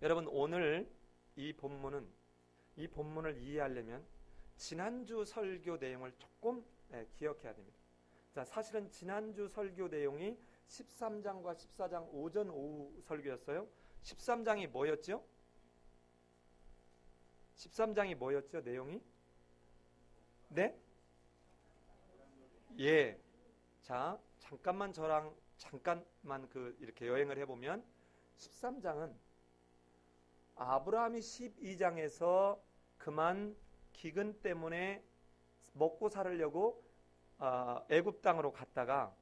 여러분 오늘 이 본문을 이해하려면 지난주 설교 내용을 조금 기억해야 됩니다. 자, 사실은 지난주 설교 내용이 13장과 14장 오전 오후 설교였어요. 13장이 뭐였죠? 13장이 뭐였죠? 내용이? 네? 예. 자, 잠깐만 이렇게 여행을 해보면 13장은 아브라함이 12장에서 그만 기근 때문에 먹고 살으려고 애굽 땅으로 갔다가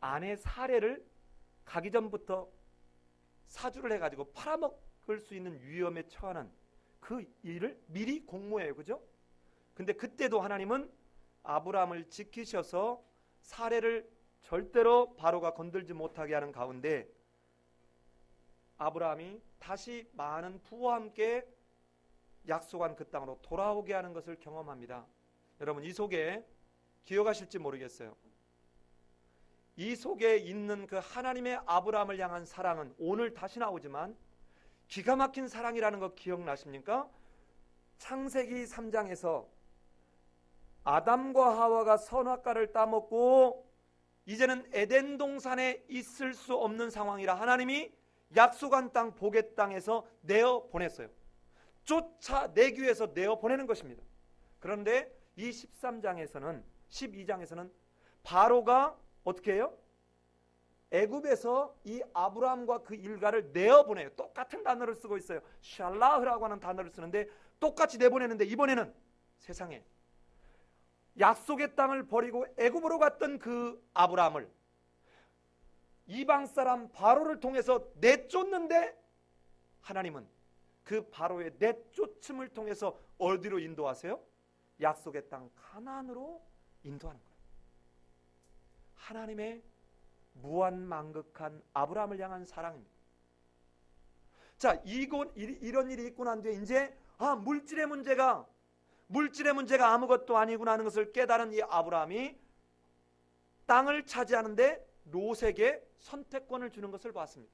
아내 사례를 가기 전부터 사주를 해가지고 팔아먹을 수 있는 위험에 처하는 그 일을 미리 공모해요. 그죠? 근데 그때도 하나님은 아브라함을 지키셔서 사례를 절대로 바로가 건들지 못하게 하는 가운데 아브라함이 다시 많은 부와 함께 약속한 그 땅으로 돌아오게 하는 것을 경험합니다. 여러분 이 속에 기억하실지 모르겠어요. 이 속에 있는 그 하나님의 아브라함을 향한 사랑은 오늘 다시 나오지만 기가 막힌 사랑이라는 거 기억나십니까? 창세기 3장에서 아담과 하와가 선악과를 따먹고 이제는 에덴 동산에 있을 수 없는 상황이라 하나님이 약속한 땅 복의 땅에서 내어 보냈어요. 쫓아내기 위해서 내어 보내는 것입니다. 그런데 이 12장에서는 바로가 어떻게 해요? 애굽에서 이 아브라함과 그 일가를 내어 보내요. 똑같은 단어를 쓰고 있어요. 샬라흐라고 하는 단어를 쓰는데 똑같이 내보내는데 이번에는 세상에 약속의 땅을 버리고 애굽으로 갔던 그 아브라함을 이방 사람 바로를 통해서 내쫓는데 하나님은 그 바로의 내쫓음을 통해서 어디로 인도하세요? 약속의 땅 가나안으로 인도하는 거예요. 하나님의 무한만극한 아브라함을 향한 사랑입니다. 자, 이런 일이 있고 난 뒤에 이제 물질의 문제가 아무것도 아니구나 하는 것을 깨달은 이 아브라함이 땅을 차지하는데 롯에게 선택권을 주는 것을 봤습니다.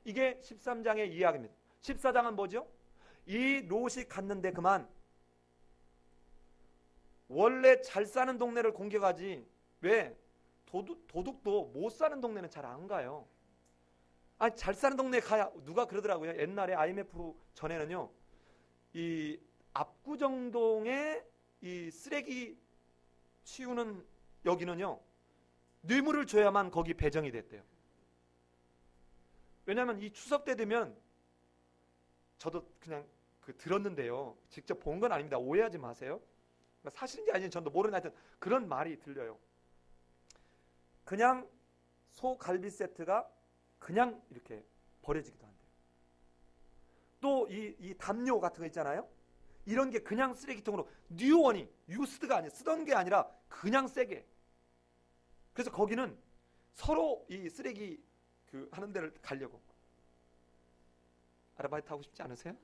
이게 13장의 이야기입니다. 14장은 뭐죠? 이 롯이 갔는데 그만 원래 잘 사는 동네를 공격하지 왜 도둑도 못 사는 동네는 잘 안 가요. 아니 잘 사는 동네에 가야 누가 그러더라고요. 옛날에 IMF 전에는요. 이 압구정동에 이 쓰레기 치우는 여기는요. 뇌물을 줘야만 거기 배정이 됐대요. 왜냐하면 이 추석 때 되면 저도 그냥 들었는데요. 직접 본 건 아닙니다. 오해하지 마세요. 사실인지 아닌지 저도 모르는 하여튼 그런 말이 들려요. 그냥 소갈비 세트가 그냥 이렇게 버려지기도 한대요. 또 이 담요 같은 거 있잖아요. 이런 게 그냥 쓰레기통으로 뉴원이 유스드가 아니라 쓰던 게 아니라 그냥 세게. 그래서 거기는 서로 이 쓰레기 하는 데를 가려고. 아르바이트 하고 싶지 않으세요?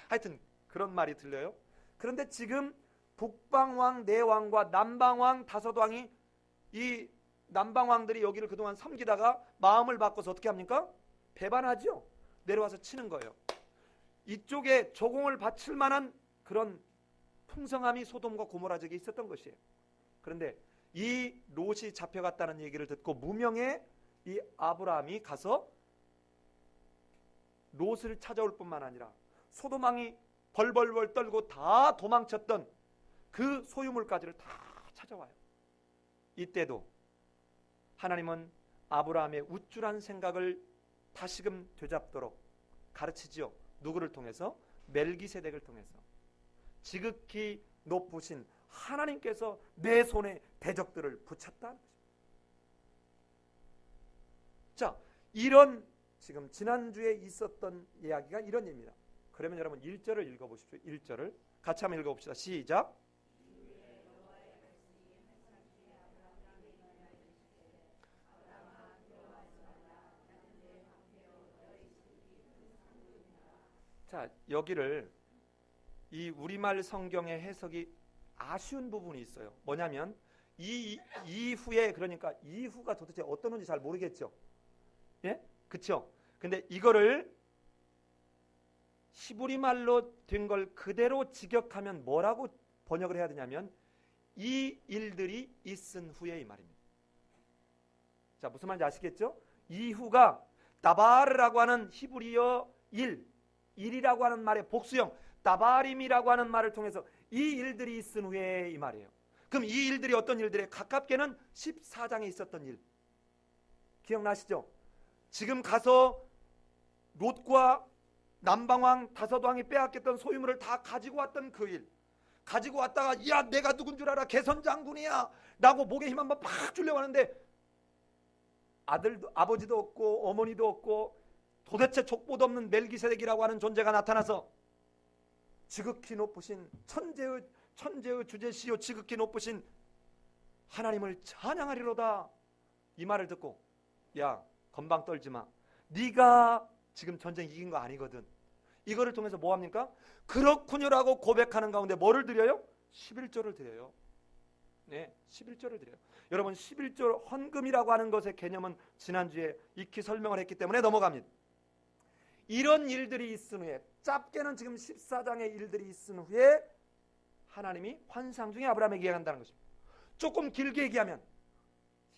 하여튼 그런 말이 들려요. 그런데 지금 북방왕 4왕과 남방왕 5왕이 이 남방왕들이 여기를 그동안 섬기다가 마음을 바꿔서 어떻게 합니까? 배반하죠. 내려와서 치는 거예요. 이쪽에 조공을 바칠 만한 그런 풍성함이 소돔과 고모라 지역에 있었던 것이에요. 그런데 이 롯이 잡혀갔다는 얘기를 듣고 무명의 이 아브라함이 가서 롯을 찾아올 뿐만 아니라 소돔왕이 벌벌벌 떨고 다 도망쳤던 그 소유물까지를 다 찾아와요. 이때도 하나님은 아브라함의 우쭐한 생각을 다시금 되잡도록 가르치지요. 누구를 통해서? 멜기세덱을 통해서. 지극히 높으신 하나님께서 내 손에 대적들을 붙였다는 것입니다. 자, 이런 지금 지난주에 있었던 이야기가 이런 얘기입니다. 그러면 여러분 1절을 읽어보십시오. 1절을 같이 한번 읽어봅시다. 시작. 자, 여기를 이 우리말 성경의 해석이 아쉬운 부분이 있어요. 뭐냐면 이후에 그러니까 이후가 도대체 어떤 건지 잘 모르겠죠. 예? 그렇죠? 근데 이거를 히브리 말로 된 걸 그대로 직역하면 뭐라고 번역을 해야 되냐면 이 일들이 있은 후에 이 말입니다. 자, 무슨 말인지 아시겠죠? 이후가 다바르라고 하는 히브리어 일이라고 하는 말의 복수형 다바림이라고 하는 말을 통해서 이 일들이 있은 후에 이 말이에요. 그럼 이 일들이 어떤 일들이에요? 가깝게는 14장에 있었던 일 기억나시죠? 지금 가서 롯과 남방왕 다섯왕이 빼앗겼던 소유물을 다 가지고 왔던 그 일, 가지고 왔다가 야 내가 누군 줄 알아? 개선장군이야 라고 목에 힘 한번 팍 주려고 하는데 아들도 아버지도 없고 어머니도 없고 도대체 족보도 없는 멜기세덱이라고 하는 존재가 나타나서 지극히 높으신 천재의 주제시요 지극히 높으신 하나님을 찬양하리로다 이 말을 듣고 야 건방 떨지 마, 네가 지금 전쟁 이긴 거 아니거든. 이거를 통해서 뭐합니까? 그렇군요라고 고백하는 가운데 뭐를 드려요? 11조를 드려요. 네, 11조를 드려요. 여러분 11조 헌금이라고 하는 것의 개념은 지난주에 익히 설명을 했기 때문에 넘어갑니다. 이런 일들이 있은 후에 짧게는 지금 14장의 일들이 있은 후에 하나님이 환상 중에 아브라함에게 얘기한다는 것입니다. 조금 길게 얘기하면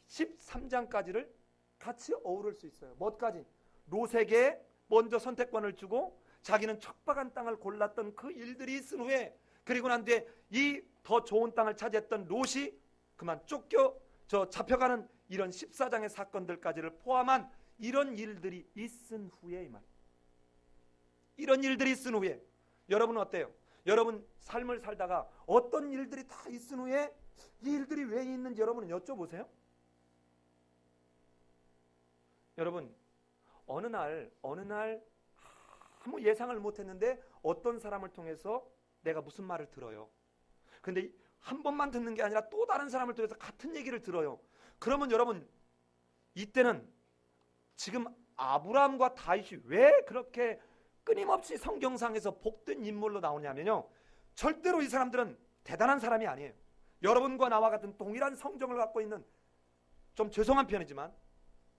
13장까지를 같이 어우를 수 있어요. 뭐까지? 롯에게 먼저 선택권을 주고 자기는 척박한 땅을 골랐던 그 일들이 있은 후에 그리고 난 뒤에 이 더 좋은 땅을 차지했던 롯이 그만 잡혀가는 이런 14장의 사건들까지를 포함한 이런 일들이 있은 후에 이 말. 이런 일들이 있은 후에 여러분은 어때요? 여러분 삶을 살다가 어떤 일들이 다 있은 후에 이 일들이 왜 있는지 여러분은 여쭤보세요. 여러분 어느 날 아무 예상을 못했는데 어떤 사람을 통해서 내가 무슨 말을 들어요. 근데 한 번만 듣는 게 아니라 또 다른 사람을 통해서 같은 얘기를 들어요. 그러면 여러분 이때는 지금 아브라함과 다윗이 왜 그렇게 끊임없이 성경상에서 복된 인물로 나오냐면요, 절대로 이 사람들은 대단한 사람이 아니에요. 여러분과 나와 같은 동일한 성정을 갖고 있는, 좀 죄송한 편이지만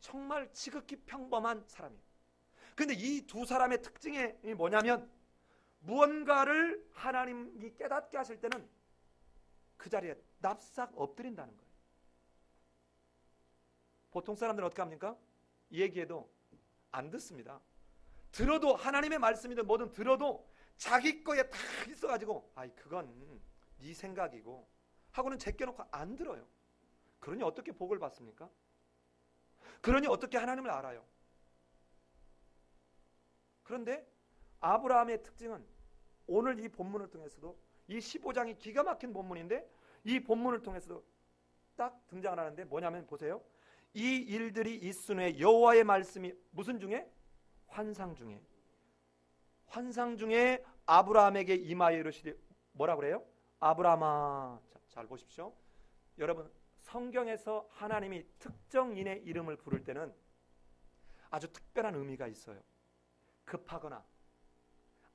정말 지극히 평범한 사람이에요. 근데 이 두 사람의 특징이 뭐냐면 무언가를 하나님이 깨닫게 하실 때는 그 자리에 납작 엎드린다는 거예요. 보통 사람들은 어떻게 합니까? 이 얘기해도 안 듣습니다. 들어도 하나님의 말씀이든 뭐든 들어도 자기 거에 다 있어가지고 아이 그건 네 생각이고 하고는 제껴놓고 안 들어요. 그러니 어떻게 복을 받습니까? 그러니 어떻게 하나님을 알아요? 그런데 아브라함의 특징은 오늘 이 본문을 통해서도 이 15장이 기가 막힌 본문인데 이 본문을 통해서도 딱 등장을 하는데 뭐냐면 보세요. 이 일들이 있은 후에 여호와의 말씀이 무슨 중에? 환상 중에 아브라함에게 임하여 이르시되 뭐라고 그래요? 아브라함아. 잘 보십시오. 여러분 성경에서 하나님이 특정인의 이름을 부를 때는 아주 특별한 의미가 있어요. 급하거나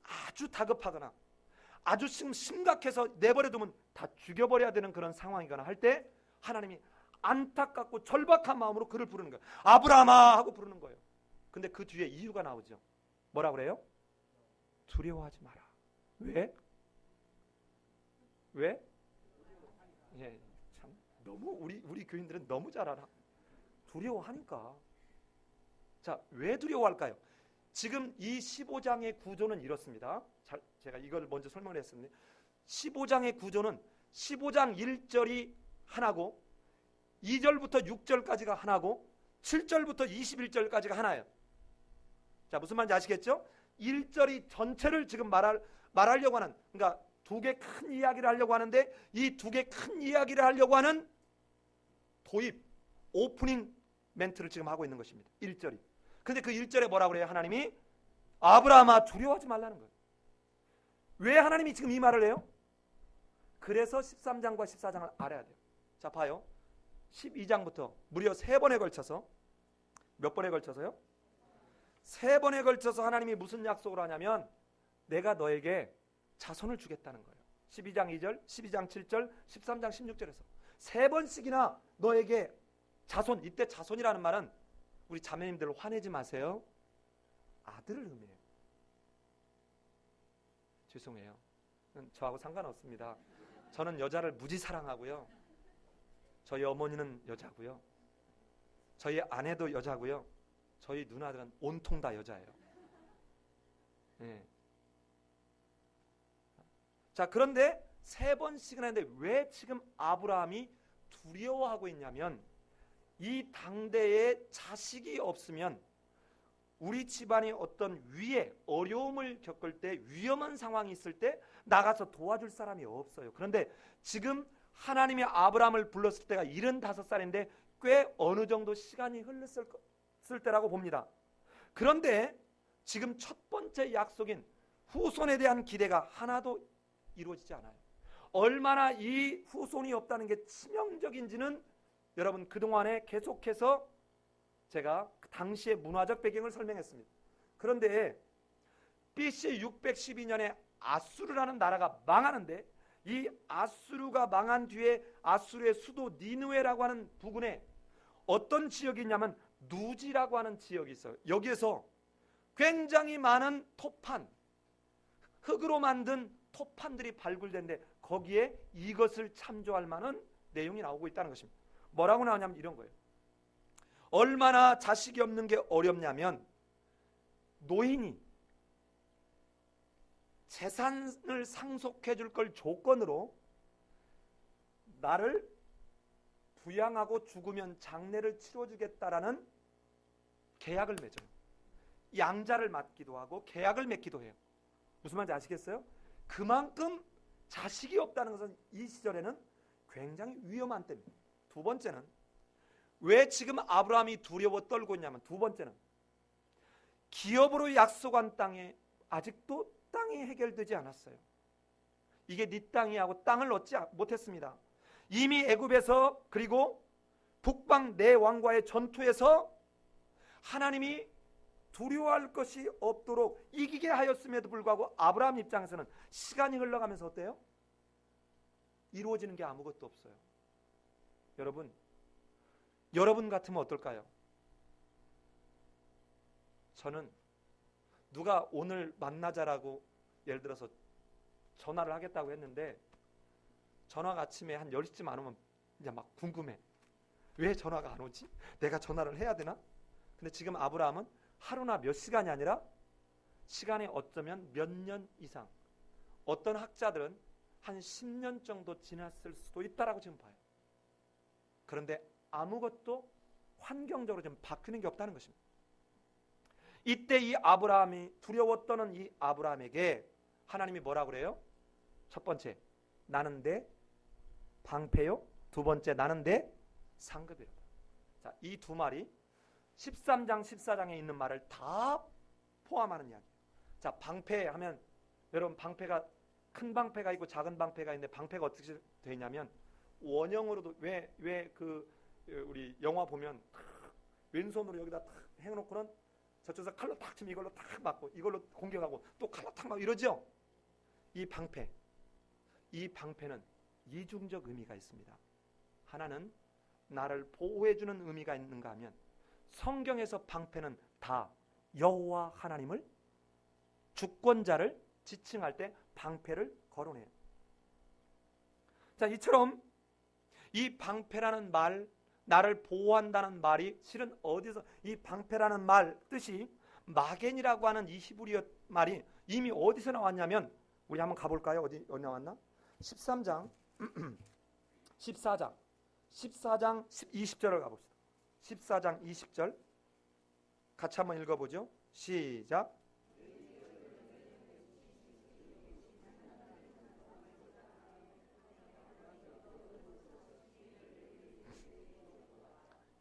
아주 다급하거나 아주 심각해서 내버려두면 다 죽여버려야 되는 그런 상황이거나 할 때 하나님이 안타깝고 절박한 마음으로 그를 부르는 거예요. 아브라함아 하고 부르는 거예요. 근데 그 뒤에 이유가 나오죠. 뭐라고 그래요? 두려워하지 마라. 왜? 예, 참 너무 우리 교인들은 너무 잘 알아. 두려워하니까. 자, 왜 두려워할까요? 지금 이 15장의 구조는 이렇습니다. 제가 이걸 먼저 설명을 했습니다. 15장의 구조는 15장 1절이 하나고 2절부터 6절까지가 하나고 7절부터 21절까지가 하나예요. 자, 무슨 말인지 아시겠죠? 1절이 전체를 지금 말하려고 하는, 그러니까 두 개 큰 이야기를 하려고 하는데 이 두 개 큰 이야기를 하려고 하는 도입, 오프닝 멘트를 지금 하고 있는 것입니다. 1절이. 근데 그 1절에 뭐라고 그래요? 하나님이 아브라함아 두려워하지 말라는 거예요. 왜 하나님이 지금 이 말을 해요? 그래서 13장과 14장을 알아야 돼요. 자, 봐요. 12장부터 무려 3번에 걸쳐서, 몇 번에 걸쳐서요? 3번에 걸쳐서 하나님이 무슨 약속을 하냐면 내가 너에게 자손을 주겠다는 거예요. 12장 2절, 12장 7절, 13장 16절에서 3번씩이나 너에게 자손, 이때 자손이라는 말은 우리 자매님들 화내지 마세요. 아들을 의미해요. 죄송해요. 저하고 상관없습니다. 저는 여자를 무지 사랑하고요. 저희 어머니는 여자고요. 저희 아내도 여자고요. 저희 누나들은 온통 다 여자예요. 네. 자, 그런데 3번씩이나 했는데 왜 지금 아브라함이 두려워하고 있냐면, 이 당대에 자식이 없으면 우리 집안이 어떤 위에 어려움을 겪을 때, 위험한 상황이 있을 때 나가서 도와줄 사람이 없어요. 그런데 지금 하나님이 아브라함을 불렀을 때가 75살인데 꽤 어느 정도 시간이 흘렀을 때라고 봅니다. 그런데 지금 첫 번째 약속인 후손에 대한 기대가 하나도 이루어지지 않아요. 얼마나 이 후손이 없다는 게 치명적인지는 여러분 그동안에 계속해서 제가 당시의 문화적 배경을 설명했습니다. 그런데 BC 612년에 아수르라는 나라가 망하는데, 이 아수르가 망한 뒤에 아수르의 수도 니느웨라고 하는 부근에 어떤 지역이 있냐면 누지라고 하는 지역이 있어요. 여기에서 굉장히 많은 토판, 흙으로 만든 토판들이 발굴되는데 거기에 이것을 참조할 만한 내용이 나오고 있다는 것입니다. 뭐라고 나오냐면 이런 거예요. 얼마나 자식이 없는 게 어렵냐면, 노인이 재산을 상속해 줄 걸 조건으로 나를 부양하고 죽으면 장례를 치러주겠다라는 계약을 맺어요. 양자를 맞기도 하고 계약을 맺기도 해요. 무슨 말인지 아시겠어요? 그만큼 자식이 없다는 것은 이 시절에는 굉장히 위험한 때입니다. 두 번째는 왜 지금 아브라함이 두려워 떨고 있냐면, 두 번째는 기업으로 약속한 땅에 아직도 땅이 해결되지 않았어요. 이게 네 땅이 하고 땅을 얻지 못했습니다. 이미 애굽에서, 그리고 북방 네 왕과의 전투에서 하나님이 두려워할 것이 없도록 이기게 하였음에도 불구하고 아브라함 입장에서는 시간이 흘러가면서 어때요? 이루어지는 게 아무것도 없어요. 여러분 같으면 어떨까요? 저는 누가 오늘 만나자라고 예를 들어서 전화를 하겠다고 했는데 전화가 아침에 한 10시쯤 안 오면 이제 막 궁금해. 왜 전화가 안 오지? 내가 전화를 해야 되나? 근데 지금 아브라함은 하루나 몇 시간이 아니라 시간이 어쩌면 몇 년 이상, 어떤 학자들은 한 10년 정도 지났을 수도 있다라고 지금 봐요. 그런데 아무것도 환경적으로 좀 바뀌는 게 없다는 것입니다. 이때 이 아브라함이 두려워 떠는 이 아브라함에게 하나님이 뭐라고 그래요? 첫 번째, 나는 내 방패요. 두 번째, 나는 내 상급이라. 자, 이 두 말이 13장 14장에 있는 말을 다 포함하는 이야기예요. 자, 방패 하면 여러분, 방패가 큰 방패가 있고 작은 방패가 있는데 방패가 어떻게 되냐면 원형으로도, 왜 우리 영화 보면 왼손으로 여기다 탁 해놓고는 저쪽에서 칼로 탁 치면 이걸로 탁 맞고 이걸로 공격하고 또 칼로 탁 맞고 이러죠. 이 방패는 이중적 의미가 있습니다. 하나는 나를 보호해주는 의미가 있는가 하면, 성경에서 방패는 다 여호와 하나님을, 주권자를 지칭할 때 방패를 거론해요. 자, 이처럼 이 방패라는 말, 나를 보호한다는 말이 실은 어디서, 이 방패라는 말 뜻이 마겐이라고 하는 이 히브리어 말이 이미 어디서 나왔냐면, 우리 한번 가볼까요? 어디 나왔나? 14장 20절을 가봅시다. 14장 20절 같이 한번 읽어보죠. 시작.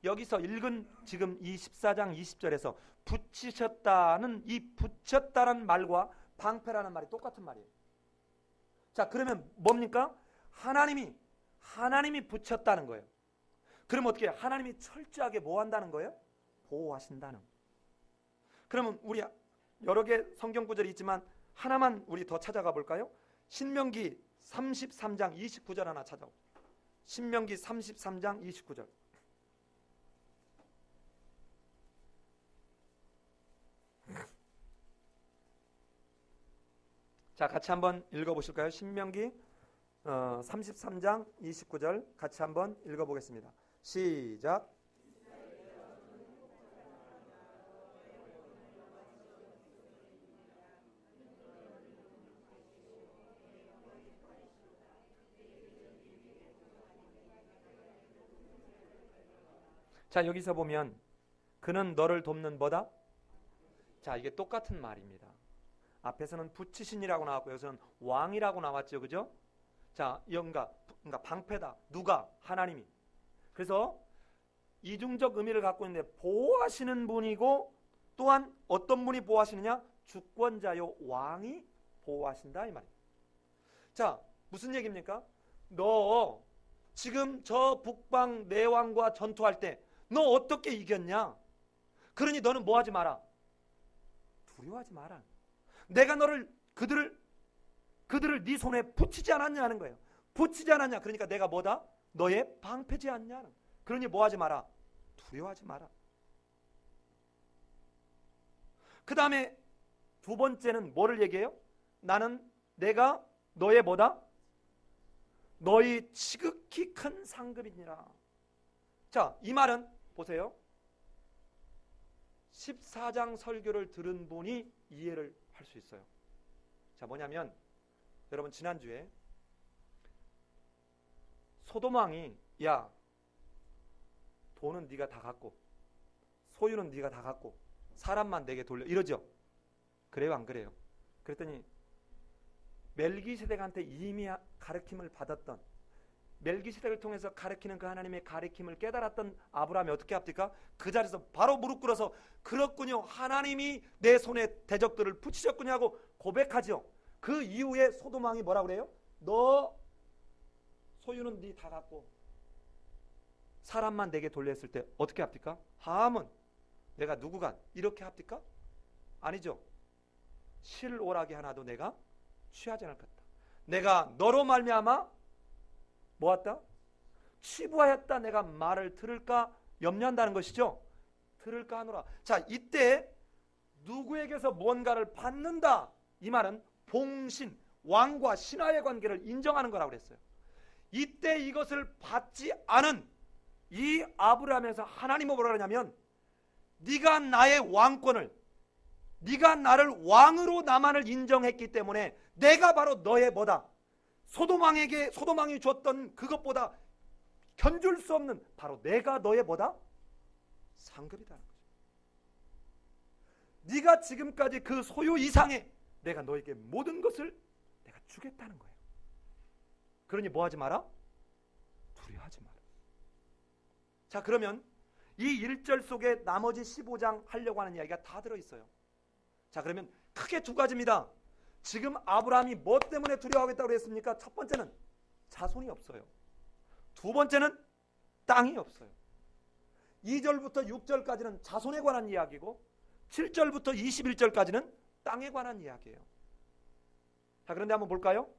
여기서 읽은 지금 이 14장 20절에서 붙이셨다는 이 붙였다는 말과 방패라는 말이 똑같은 말이에요. 자, 그러면 뭡니까? 하나님이 붙였다는 거예요. 그럼 어떻게 해요? 하나님이 철저하게 뭐 한다는 거예요? 보호하신다는 거예요. 그러면 우리 여러 개 성경 구절이 있지만 하나만 우리 더 찾아가 볼까요? 신명기 33장 29절 하나 찾아봅시다. 신명기 33장 29절. 자, 자, 같이 한번 읽어보실까요? 신명기 33장 29절 같이 한번 읽어보겠습니다. 시작. 자, 여기서 보면 그는 너를 돕는 뭐다? 자, 이게 똑같은 말입니다. 앞에서는 부치신이라고 나왔고 여기서는 왕이라고 나왔죠. 그죠? 자, 그러니까 방패다. 누가? 하나님이. 그래서 이중적 의미를 갖고 있는데 보호하시는 분이고 또한 어떤 분이 보호하시느냐? 주권자요 왕이 보호하신다 이 말이에요. 자, 무슨 얘기입니까? 너 지금 저 북방 내왕과 전투할 때 너 어떻게 이겼냐? 그러니 너는 뭐 하지 마라? 두려워하지 마라. 내가 너를 그들을 네 손에 붙이지 않았냐 하는 거예요. 붙이지 않았냐? 그러니까 내가 뭐다? 너의 방패지 않냐? 그러니 뭐 하지 마라? 두려워하지 마라. 그 다음에 두 번째는 뭐를 얘기해요? 내가 너의 뭐다? 너희 지극히 큰 상급이니라. 자, 이 말은 보세요. 14장 설교를 들은 분이 이해를 할 수 있어요. 자, 뭐냐면 여러분 지난주에 소돔 왕이 야, 돈은 네가 다 갖고 소유는 네가 다 갖고 사람만 내게 돌려 이러죠. 그래요, 안 그래요? 그랬더니 멜기세덱한테 이미 가르침을 받았던, 멜기세덱을 통해서 가르치는 그 하나님의 가르침을 깨달았던 아브라함이 어떻게 합니까? 그 자리에서 바로 무릎 꿇어서 그렇군요, 하나님이 내 손에 대적들을 붙이셨군요 하고 고백하죠. 그 이후에 소돔 왕이 뭐라고 그래요? 너 소유는 네 다 갖고 사람만 내게 돌렸을 때 어떻게 합니까? 함은 내가 누구간 이렇게 합니까? 아니죠. 실오라기 하나도 내가 취하지 않을 것이다. 내가 너로 말미암아 뭐했다? 치부하였다. 내가 말을 들을까 염려한다는 것이죠. 들을까 하노라. 자, 이때 누구에게서 무언가를 받는다, 이 말은 봉신, 왕과 신하의 관계를 인정하는 거라고 그랬어요. 이때 이것을 받지 않은 이 아브라함에서 하나님은 뭐라 그러냐면 네가 나의 왕권을, 네가 나를 왕으로 나만을 인정했기 때문에 내가 바로 너의 뭐다? 소돔왕이 줬던 그것보다 견줄 수 없는 바로 내가 너의 뭐다? 상급이다는 거죠. 네가 지금까지 그 소유 이상의 내가 너에게 모든 것을 내가 주겠다는 거예요. 그러니 뭐 하지 마라? 두려워하지 마라. 자, 그러면 이 1절 속에 나머지 15장 하려고 하는 이야기가 다 들어있어요. 자, 그러면 크게 두 가지입니다. 지금 아브라함이 뭐 때문에 두려워하겠다고 그랬습니까? 첫 번째는 자손이 없어요. 두 번째는 땅이 없어요. 2절부터 6절까지는 자손에 관한 이야기고 7절부터 21절까지는 땅에 관한 이야기예요. 자, 그런데 한번 볼까요?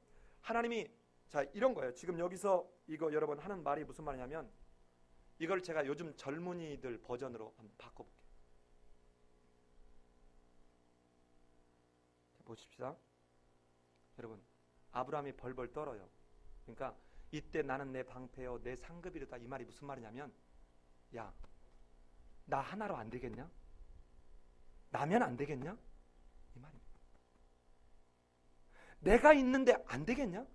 하나님이, 자, 이런 거예요. 지금 여기서 이거 여러분 하는 말이 무슨 말이냐면 이걸 제가 요즘 젊은이들 버전으로 한번 바꿔볼게요. 자, 보십시다. 여러분, 아브라함이 벌벌 떨어요. 그러니까 이때 나는 내 방패요 내 상급이로다, 이 말이 무슨 말이냐면 야, 나 하나로 안 되겠냐? 나면 안 되겠냐? 이 말입니다. 내가 있는데 안 되겠냐?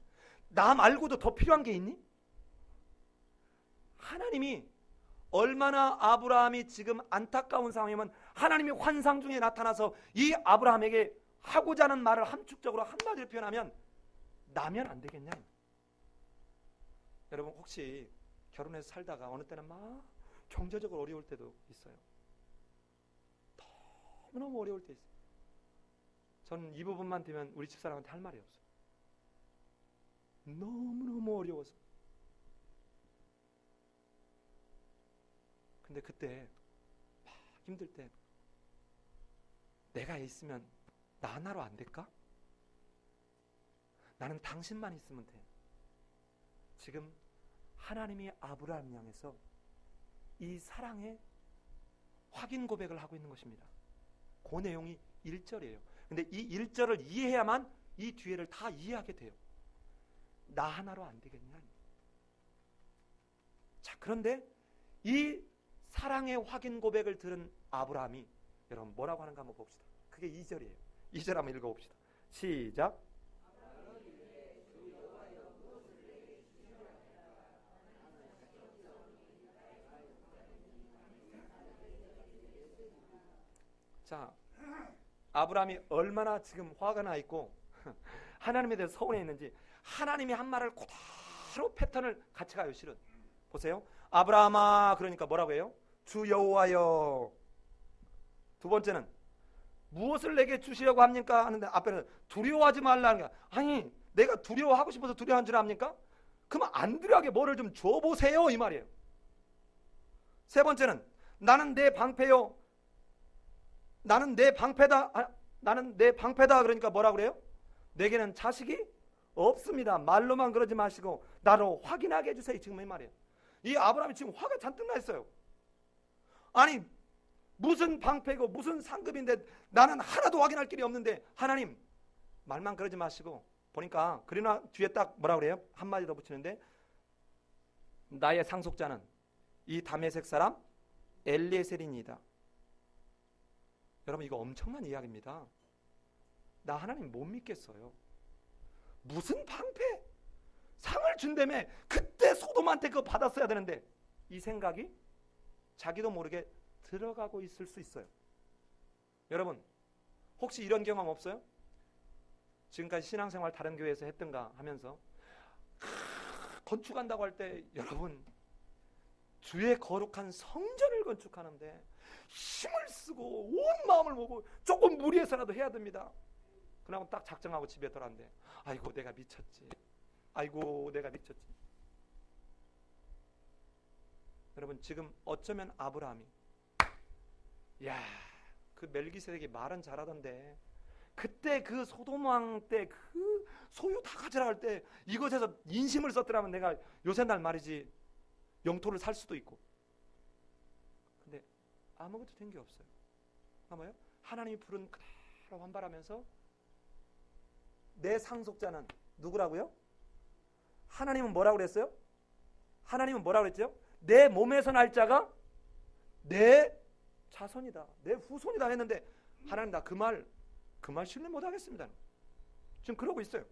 나 말고도 더 필요한 게 있니? 하나님이 얼마나 아브라함이 지금 안타까운 상황이면 하나님이 환상 중에 나타나서 이 아브라함에게 하고자 하는 말을 함축적으로 한마디로 표현하면 나면 안 되겠냐? 여러분 혹시 결혼해서 살다가 어느 때는 막 경제적으로 어려울 때도 있어요. 너무너무 어려울 때 있어요. 저는 이 부분만 되면 우리 집사람한테 할 말이 없어요. 너무너무 어려워서. 근데 그때 막 힘들 때 내가 있으면 나 하나로 안 될까? 나는 당신만 있으면 돼. 지금 하나님이 아브라함 향해서 이 사랑의 확인 고백을 하고 있는 것입니다. 그 내용이 1절이에요. 근데 이 1절을 이해해야만 이 뒤에를 다 이해하게 돼요. 나 하나로 안 되겠냐. 자, 그런데 이 사랑의 확인 고백을 들은 아브라함이 여러분 뭐라고 하는가 한번 봅시다. 그게 2절이에요. 2절 한번 읽어봅시다. 시작. 자, 아브라함이 얼마나 지금 화가 나 있고 하나님에 대해서 서운해 있는지 하나님이 한 말을 그대로 패턴을 같이 가요. 실은 보세요. 아브라함아, 그러니까 뭐라고 해요? 주 여호와여. 두 번째는 무엇을 내게 주시려고 합니까? 하는데 앞에는 두려워하지 말라는 거야. 아니, 내가 두려워하고 싶어서 두려워한 줄 압니까? 그러면 안드레에게 뭐를 좀 줘보세요, 이 말이에요. 세 번째는 나는 내 방패요, 나는 내 방패다. 나는 내 방패다. 그러니까 뭐라 그래요? 내게는 자식이 없습니다. 말로만 그러지 마시고 나로 확인하게 해주세요. 지금 이 말이에요. 이 아브라함이 지금 화가 잔뜩 나 있어요. 아니, 무슨 방패고 무슨 상급인데 나는 하나도 확인할 길이 없는데 하나님 말만 그러지 마시고. 보니까 그러나 뒤에 딱 뭐라 그래요? 한마디 더 붙이는데 나의 상속자는 이 다메섹 사람 엘리에셀이니이다. 여러분, 이거 엄청난 이야기입니다. 나 하나님 못 믿겠어요. 무슨 방패? 상을 준다며 그때 소돔한테 그거 받았어야 되는데 이 생각이 자기도 모르게 들어가고 있을 수 있어요. 여러분, 혹시 이런 경험 없어요? 지금까지 신앙생활 다른 교회에서 했던가 하면서 건축한다고 할 때 여러분 주의 거룩한 성전을 건축하는데 힘을 쓰고 온 마음을 모으고 조금 무리해서라도 해야 됩니다. 그러고 딱 작정하고 집에 돌아왔는데 아이고 내가 미쳤지. 아이고 내가 미쳤지. 여러분, 지금 어쩌면 아브라함이 야, 그 멜기세덱이 말은 잘하던데 그때 그 소돔 왕 때 그 소유 다 가져라 할 때 이것에서 인심을 썼더라면 내가 요새 날 말이지 영토를 살 수도 있고. 근데 아무것도 된 게 없어요. 뭐예요? 하나님이 부른 그대로 환발하면서 내 상속자는 누구라고요? 하나님은 뭐라고 그랬어요? 하나님은 뭐라고 그랬죠? 내 몸에서 날 자가 내 자손이다, 내 후손이다 했는데 하나님 나 그 말 신뢰 못하겠습니다. 지금 그러고 있어요.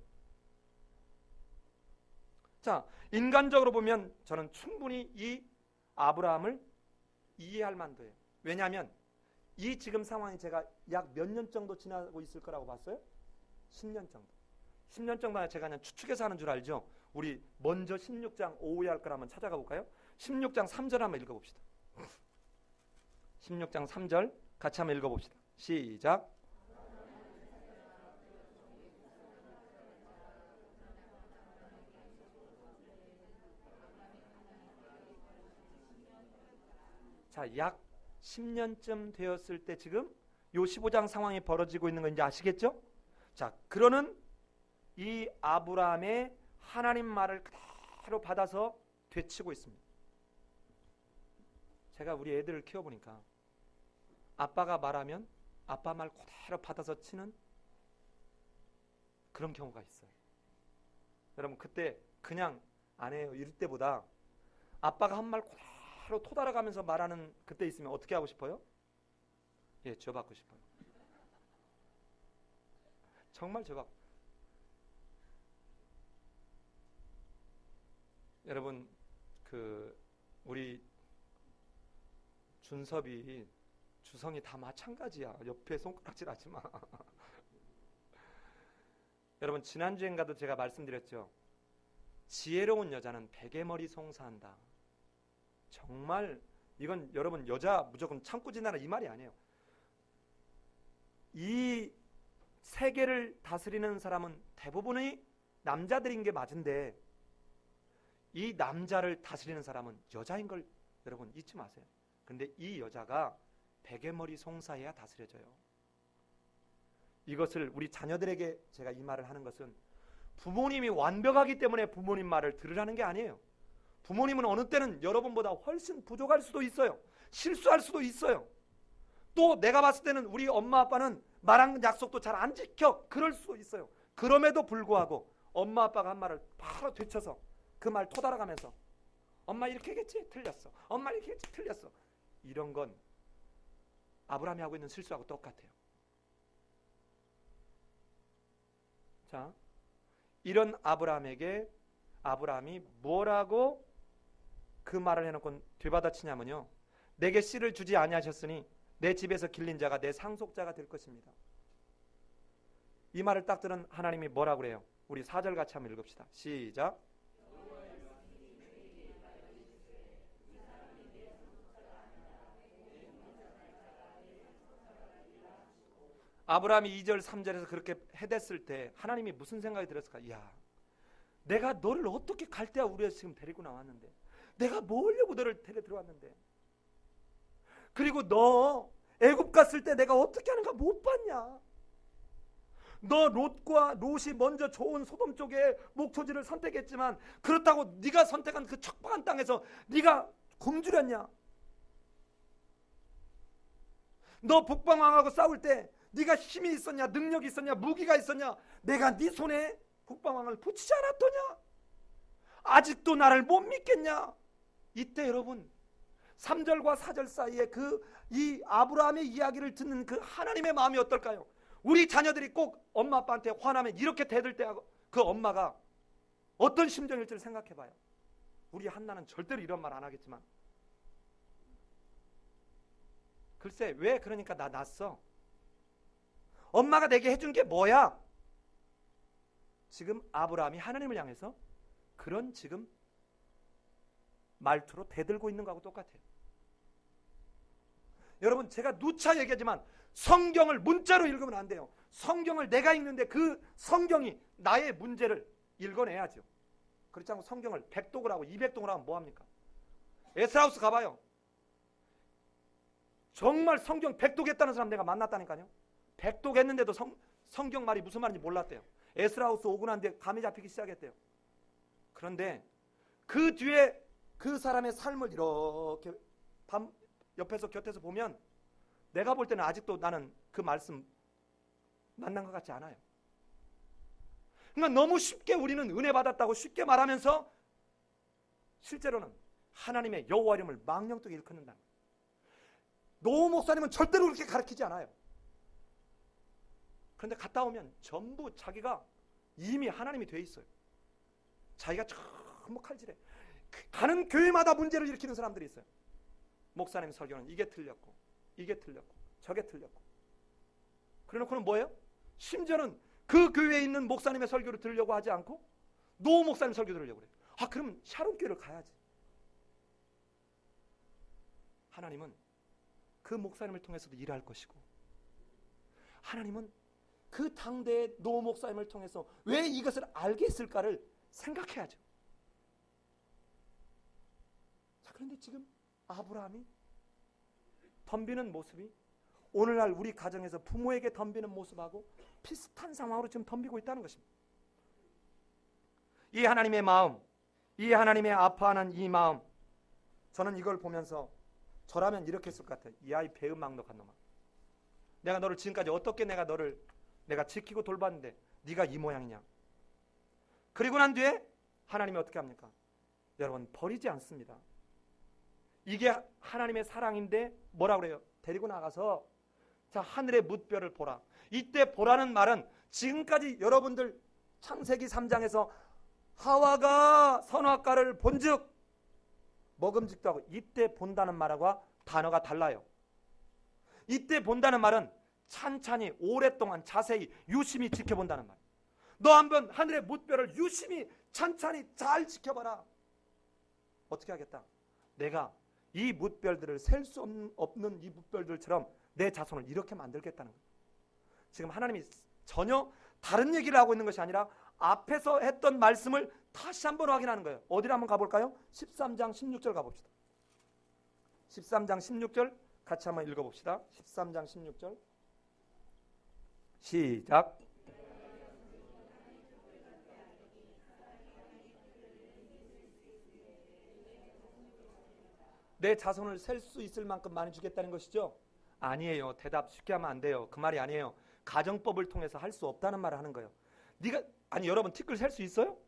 자, 인간적으로 보면 저는 충분히 이 아브라함을 이해할 만도해요. 왜냐하면 이 지금 상황이 제가 약 몇 년 정도 지나고 있을 거라고 봤어요? 10년 정도. 10년 정도 제가 그냥 추측해서 하는 줄 알죠? 우리 먼저 16장 오후에 할 거라 한번 찾아가 볼까요? 16장 3절 한번 읽어봅시다. 16장 3절 같이 한번 읽어봅시다. 시작. 자, 약 10년쯤 되었을 때 지금 요 15장 상황이 벌어지고 있는 거 이제 아시겠죠? 자, 그러는 이 아브라함의 하나님 말을 그대로 받아서 되치고 있습니다. 제가 우리 애들을 키워보니까 아빠가 말하면 아빠 말 그대로 받아서 치는 그런 경우가 있어요. 여러분, 그때 그냥 안 해요 이럴 때보다 아빠가 한 말 그대로 토달아가면서 말하는 그때 있으면 어떻게 하고 싶어요? 예, 줘받고 싶어요. 정말 줘받고. 여러분, 우리 준섭이 주성이 다 마찬가지야. 옆에 손가락질 하지 마. 여러분, 지난주엔가도 제가 말씀드렸죠. 지혜로운 여자는 베개머리 송사한다. 정말 이건 여러분 여자 무조건 참고 지내라 이 말이 아니에요. 이 세계를 다스리는 사람은 대부분의 남자들인 게 맞은데 이 남자를 다스리는 사람은 여자인 걸 여러분 잊지 마세요. 근데 이 여자가 베개머리 송사해야 다스려져요. 이것을 우리 자녀들에게 제가 이 말을 하는 것은 부모님이 완벽하기 때문에 부모님 말을 들으라는 게 아니에요. 부모님은 어느 때는 여러분보다 훨씬 부족할 수도 있어요. 실수할 수도 있어요. 또 내가 봤을 때는 우리 엄마 아빠는 말한 약속도 잘 안 지켜. 그럴 수도 있어요. 그럼에도 불구하고 엄마 아빠가 한 말을 바로 되쳐서 그 말 토달아가면서 엄마 이렇게 했겠지? 틀렸어. 엄마 이렇게 했지? 틀렸어. 이런 건 아브라함이 하고 있는 실수하고 똑같아요. 자, 이런 아브라함에게 아브라함이 뭐라고 그 말을 해놓고 되받아치냐면요, 내게 씨를 주지 아니하셨으니 내 집에서 길린 자가 내 상속자가 될 것입니다. 이 말을 딱 들은 하나님이 뭐라고 그래요? 우리 4절 같이 한번 읽읍시다. 시작. 아브라함이 2절 3절에서 그렇게 해댔을 때 하나님이 무슨 생각이 들었을까? 야, 내가 너를 어떻게 갈대아 우리에서 지금 데리고 나왔는데, 내가 뭐 하려고 너를 데려 들어왔는데, 그리고 너 애굽 갔을 때 내가 어떻게 하는가 못 봤냐? 너 롯이 먼저 좋은 소돔 쪽에 목초지를 선택했지만 그렇다고 네가 선택한 그 척박한 땅에서 네가 굶주렸냐? 너 북방왕하고 싸울 때 네가 힘이 있었냐, 능력이 있었냐, 무기가 있었냐? 내가 네 손에 북방왕을 붙이지 않았더냐? 아직도 나를 못 믿겠냐? 이때 여러분 3절과 4절 사이에 이 아브라함의 이야기를 듣는 그 하나님의 마음이 어떨까요? 우리 자녀들이 꼭 엄마 아빠한테 화나면 이렇게 대들 때 그 엄마가 어떤 심정일지를 생각해 봐요. 우리 한나는 절대로 이런 말 안 하겠지만, 글쎄 왜 그러니까 나 낳았어? 엄마가 내게 해준 게 뭐야? 지금 아브라함이 하나님을 향해서 그런 지금 말투로 대들고 있는 거하고 똑같아요. 여러분, 제가 누차 얘기하지만 성경을 문자로 읽으면 안 돼요. 성경을 내가 읽는데 그 성경이 나의 문제를 읽어내야죠. 그렇지 않고 성경을 100독을 하고 200독을 하면 뭐합니까? 에스라우스 가봐요. 정말 성경 100독 했다는 사람 내가 만났다니까요. 100독 했는데도 성경 말이 무슨 말인지 몰랐대요. 에스라우스 오고 난 뒤에 감이 잡히기 시작했대요. 그런데 그 뒤에 그 사람의 삶을 이렇게 옆에서 곁에서 보면 내가 볼 때는 아직도 나는 그 말씀 만난 것 같지 않아요. 그러니까 너무 쉽게 우리는 은혜 받았다고 쉽게 말하면서 실제로는 하나님의 여호와 이름을 망령되게 일컫는다. 노 목사님은 절대로 그렇게 가르치지 않아요. 그런데 갔다 오면 전부 자기가 이미 하나님이 돼 있어요. 자기가 전부 칼질해. 가는 교회마다 문제를 일으키는 사람들이 있어요. 목사님 설교는 이게 틀렸고 이게 틀렸고 저게 틀렸고, 그래놓고는 뭐예요? 심지어는 그 교회에 있는 목사님의 설교를 들으려고 하지 않고 노 목사님 설교 들으려고 그래요. 그럼 샤론교회를 가야지. 하나님은 그 목사님을 통해서도 일할 것이고, 하나님은 그 당대의 노 목사님을 통해서 왜 이것을 알게 했을까를 생각해야죠. 자, 그런데 지금 아브라함이 덤비는 모습이 오늘날 우리 가정에서 부모에게 덤비는 모습하고 비슷한 상황으로 지금 덤비고 있다는 것입니다. 이 하나님의 마음, 이 하나님의 아파하는 이 마음, 저는 이걸 보면서 저라면 이렇게 했을 것 같아요. 이 아이 배은망덕한 놈아, 내가 너를 지금까지 어떻게 내가 지키고 돌봤는데 네가 이 모양이냐? 그리고 난 뒤에 하나님이 어떻게 합니까? 여러분, 버리지 않습니다. 이게 하나님의 사랑인데 뭐라고 그래요? 데리고 나가서 자, 하늘의 뭇별을 보라. 이때 보라는 말은 지금까지 여러분들 창세기 3장에서 하와가 선악과를 본즉 먹음직도 하고, 이때 본다는 말과 단어가 달라요. 이때 본다는 말은 찬찬히 오랫동안 자세히 유심히 지켜본다는 말. 너 한번 하늘의 뭇별을 유심히 찬찬히 잘 지켜봐라. 어떻게 하겠다? 내가 이 뭇별들을 셀 수 없는 이 뭇별들처럼 내 자손을 이렇게 만들겠다는 거예요. 지금 하나님이 전혀 다른 얘기를 하고 있는 것이 아니라 앞에서 했던 말씀을 다시 한번 확인하는 거예요. 어디를 한번 가볼까요? 13장 16절 가봅시다. 13장 16절 같이 한번 읽어봅시다. 13장 16절 시작. 내 자손을 셀 수 있을 만큼 많이 주겠다는 것이죠? 아니에요. 대답 쉽게 하면 안 돼요. 그 말이 아니에요. 가정법을 통해서 할 수 없다는 말을 하는 거예요. 네가 아니 여러분 티끌 셀 수 있어요?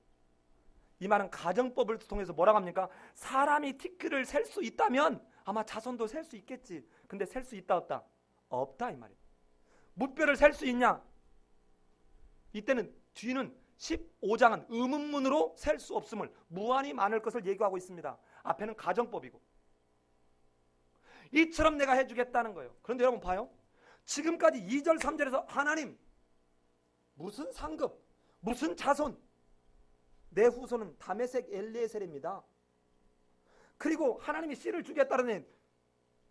이 말은 가정법을 통해서 뭐라고 합니까? 사람이 티끌을 셀 수 있다면 아마 자손도 셀 수 있겠지. 근데 셀 수 있다 없다? 없다 이 말이에요. 무뼈를 셀 수 있냐? 이때는 뒤는 15장은 의문문으로 셀 수 없음을, 무한히 많을 것을 얘기하고 있습니다. 앞에는 가정법이고. 이처럼 내가 해주겠다는 거예요. 그런데 여러분 봐요. 지금까지 2절 3절에서 하나님 무슨 상급, 무슨 자손, 내 후손은 다메섹 엘리에셀입니다. 그리고 하나님이 씨를 주겠다는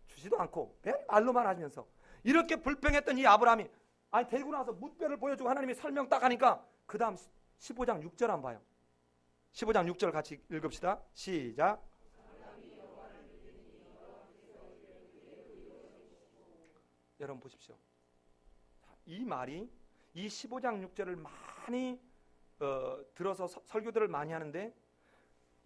주지도 않고 맨 말로만 하시면서 이렇게 불평했던 이 아브라함이 아니 데리고 나서 무뼈를 보여주고 하나님이 설명 딱 하니까 그 다음 15장 6절 한번 봐요. 15장 6절 같이 읽읍시다. 시작. 여러분 보십시오. 이 말이 이 15장 6절을 많이 들어서 설교들을 많이 하는데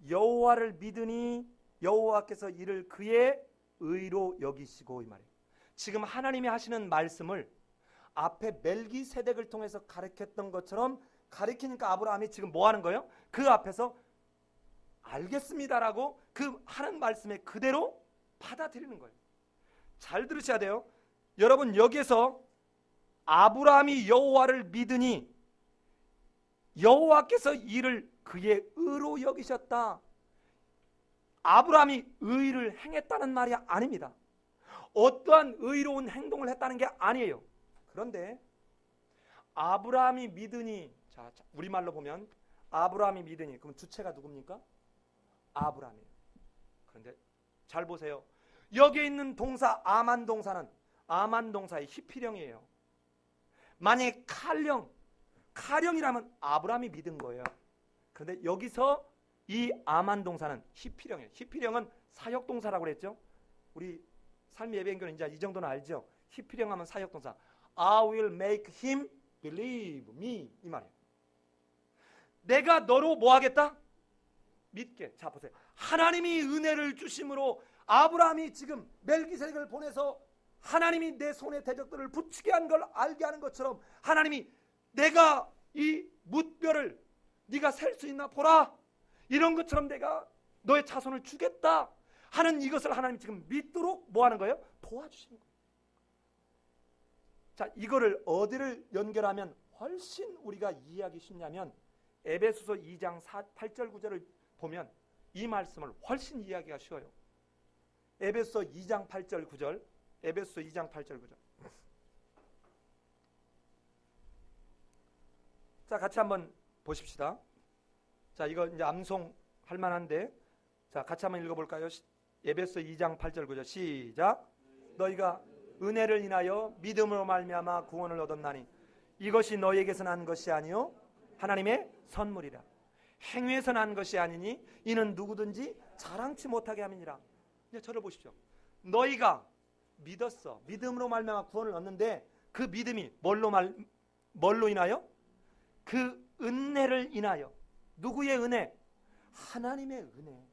여호와를 믿으니 여호와께서 이를 그의 의로 여기시고 이 말이에요. 지금 하나님이 하시는 말씀을 앞에 멜기세덱을 통해서 가르쳤던 것처럼 가르치니까 아브라함이 지금 뭐 하는 거예요? 그 앞에서 알겠습니다라고 그 하는 말씀에 그대로 받아들이는 거예요. 잘 들으셔야 돼요. 여러분 여기에서 아브라함이 여호와를 믿으니 여호와께서 이를 그의 의로 여기셨다. 아브라함이 의를 행했다는 말이 아닙니다. 어떠한 의로운 행동을 했다는 게 아니에요. 그런데 아브라함이 믿으니, 자 우리말로 보면 아브라함이 믿으니, 그럼 주체가 누굽니까? 아브라함이에요. 그런데 잘 보세요. 여기에 있는 동사 아만 동사는 아만 동사의 히피령이에요. 만약에 카령이라면 아브라함이 믿은 거예요. 그런데 여기서 이 아만 동사는 히피령이에요. 히피령은 사역동사라고 그랬죠. 우리 삶의 예배행교는 이제 이 정도는 알죠. 히피령 하면 사역동사. I will make him believe me 이 말이에요. 내가 너로 뭐 하겠다? 믿게. 자 보세요. 하나님이 은혜를 주심으로 아브라함이 지금 멜기세덱을 보내서 하나님이 내 손에 대적들을 붙이게 한 걸 알게 하는 것처럼 하나님이 내가 이 뭇뼈를 네가 셀 수 있나 보라. 이런 것처럼 내가 너의 자손을 주겠다 하는 이것을 하나님 지금 믿도록 뭐 하는 거예요? 도와주시는 거예요. 자, 이거를 어디를 연결하면 훨씬 우리가 이해하기 쉽냐면 에베소서 2장 8절 9절을 보면 이 말씀을 훨씬 이해하기가 쉬워요. 에베소서 2장 8절 9절, 에베소서 2장 8절 9절. 자, 같이 한번 보십시다. 자, 이거 이제 암송할 만한데, 자, 같이 한번 읽어볼까요? 에베소 2장 8절 9절 시작. 너희가 은혜를 인하여 믿음으로 말미암아 구원을 얻었나니 이것이 너희에게서 난 것이 아니요 하나님의 선물이라. 행위에서 난 것이 아니니 이는 누구든지 자랑치 못하게 함이니라. 이제 저를 보십시오. 너희가 믿었어. 믿음으로 말미암아 구원을 얻는데 그 믿음이 뭘로 인하여? 그 은혜를 인하여. 누구의 은혜? 하나님의 은혜.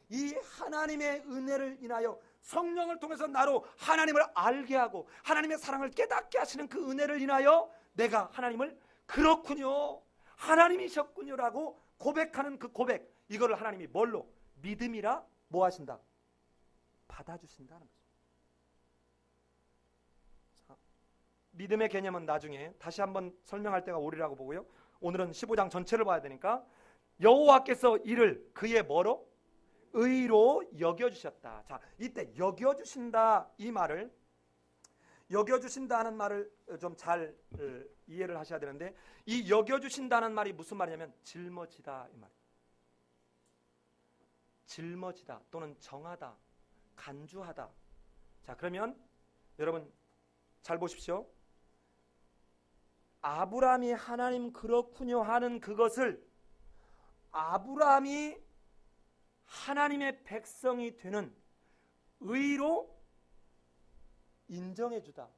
이 하나님의 은혜를 인하여 성령을 통해서 나로 하나님을 알게 하고 하나님의 사랑을 깨닫게 하시는 그 은혜를 인하여 내가 하나님을 그렇군요, 하나님이셨군요라고 고백하는 그 고백, 이거를 하나님이 뭘로? 믿음이라 뭐 하신다? 받아주신다는 거죠. 자, 믿음의 개념은 나중에 다시 한번 설명할 때가 오리라고 보고요. 오늘은 15장 전체를 봐야 되니까 여호와께서 이를 그의 뭐로? 의로 여겨주셨다. 자, 이때 여겨주신다 이 말을, 여겨주신다는 말을 좀 잘 이해를 하셔야 되는데, 이 여겨주신다는 말이 무슨 말이냐면 짊어지다 이 말이에요. 짊어지다 또는 정하다, 간주하다. 자, 그러면 여러분 잘 보십시오. 아브라함이 하나님 그렇군요 하는 그것을 아브라함이 하나님의 백성이 되는 의로 인정해주다.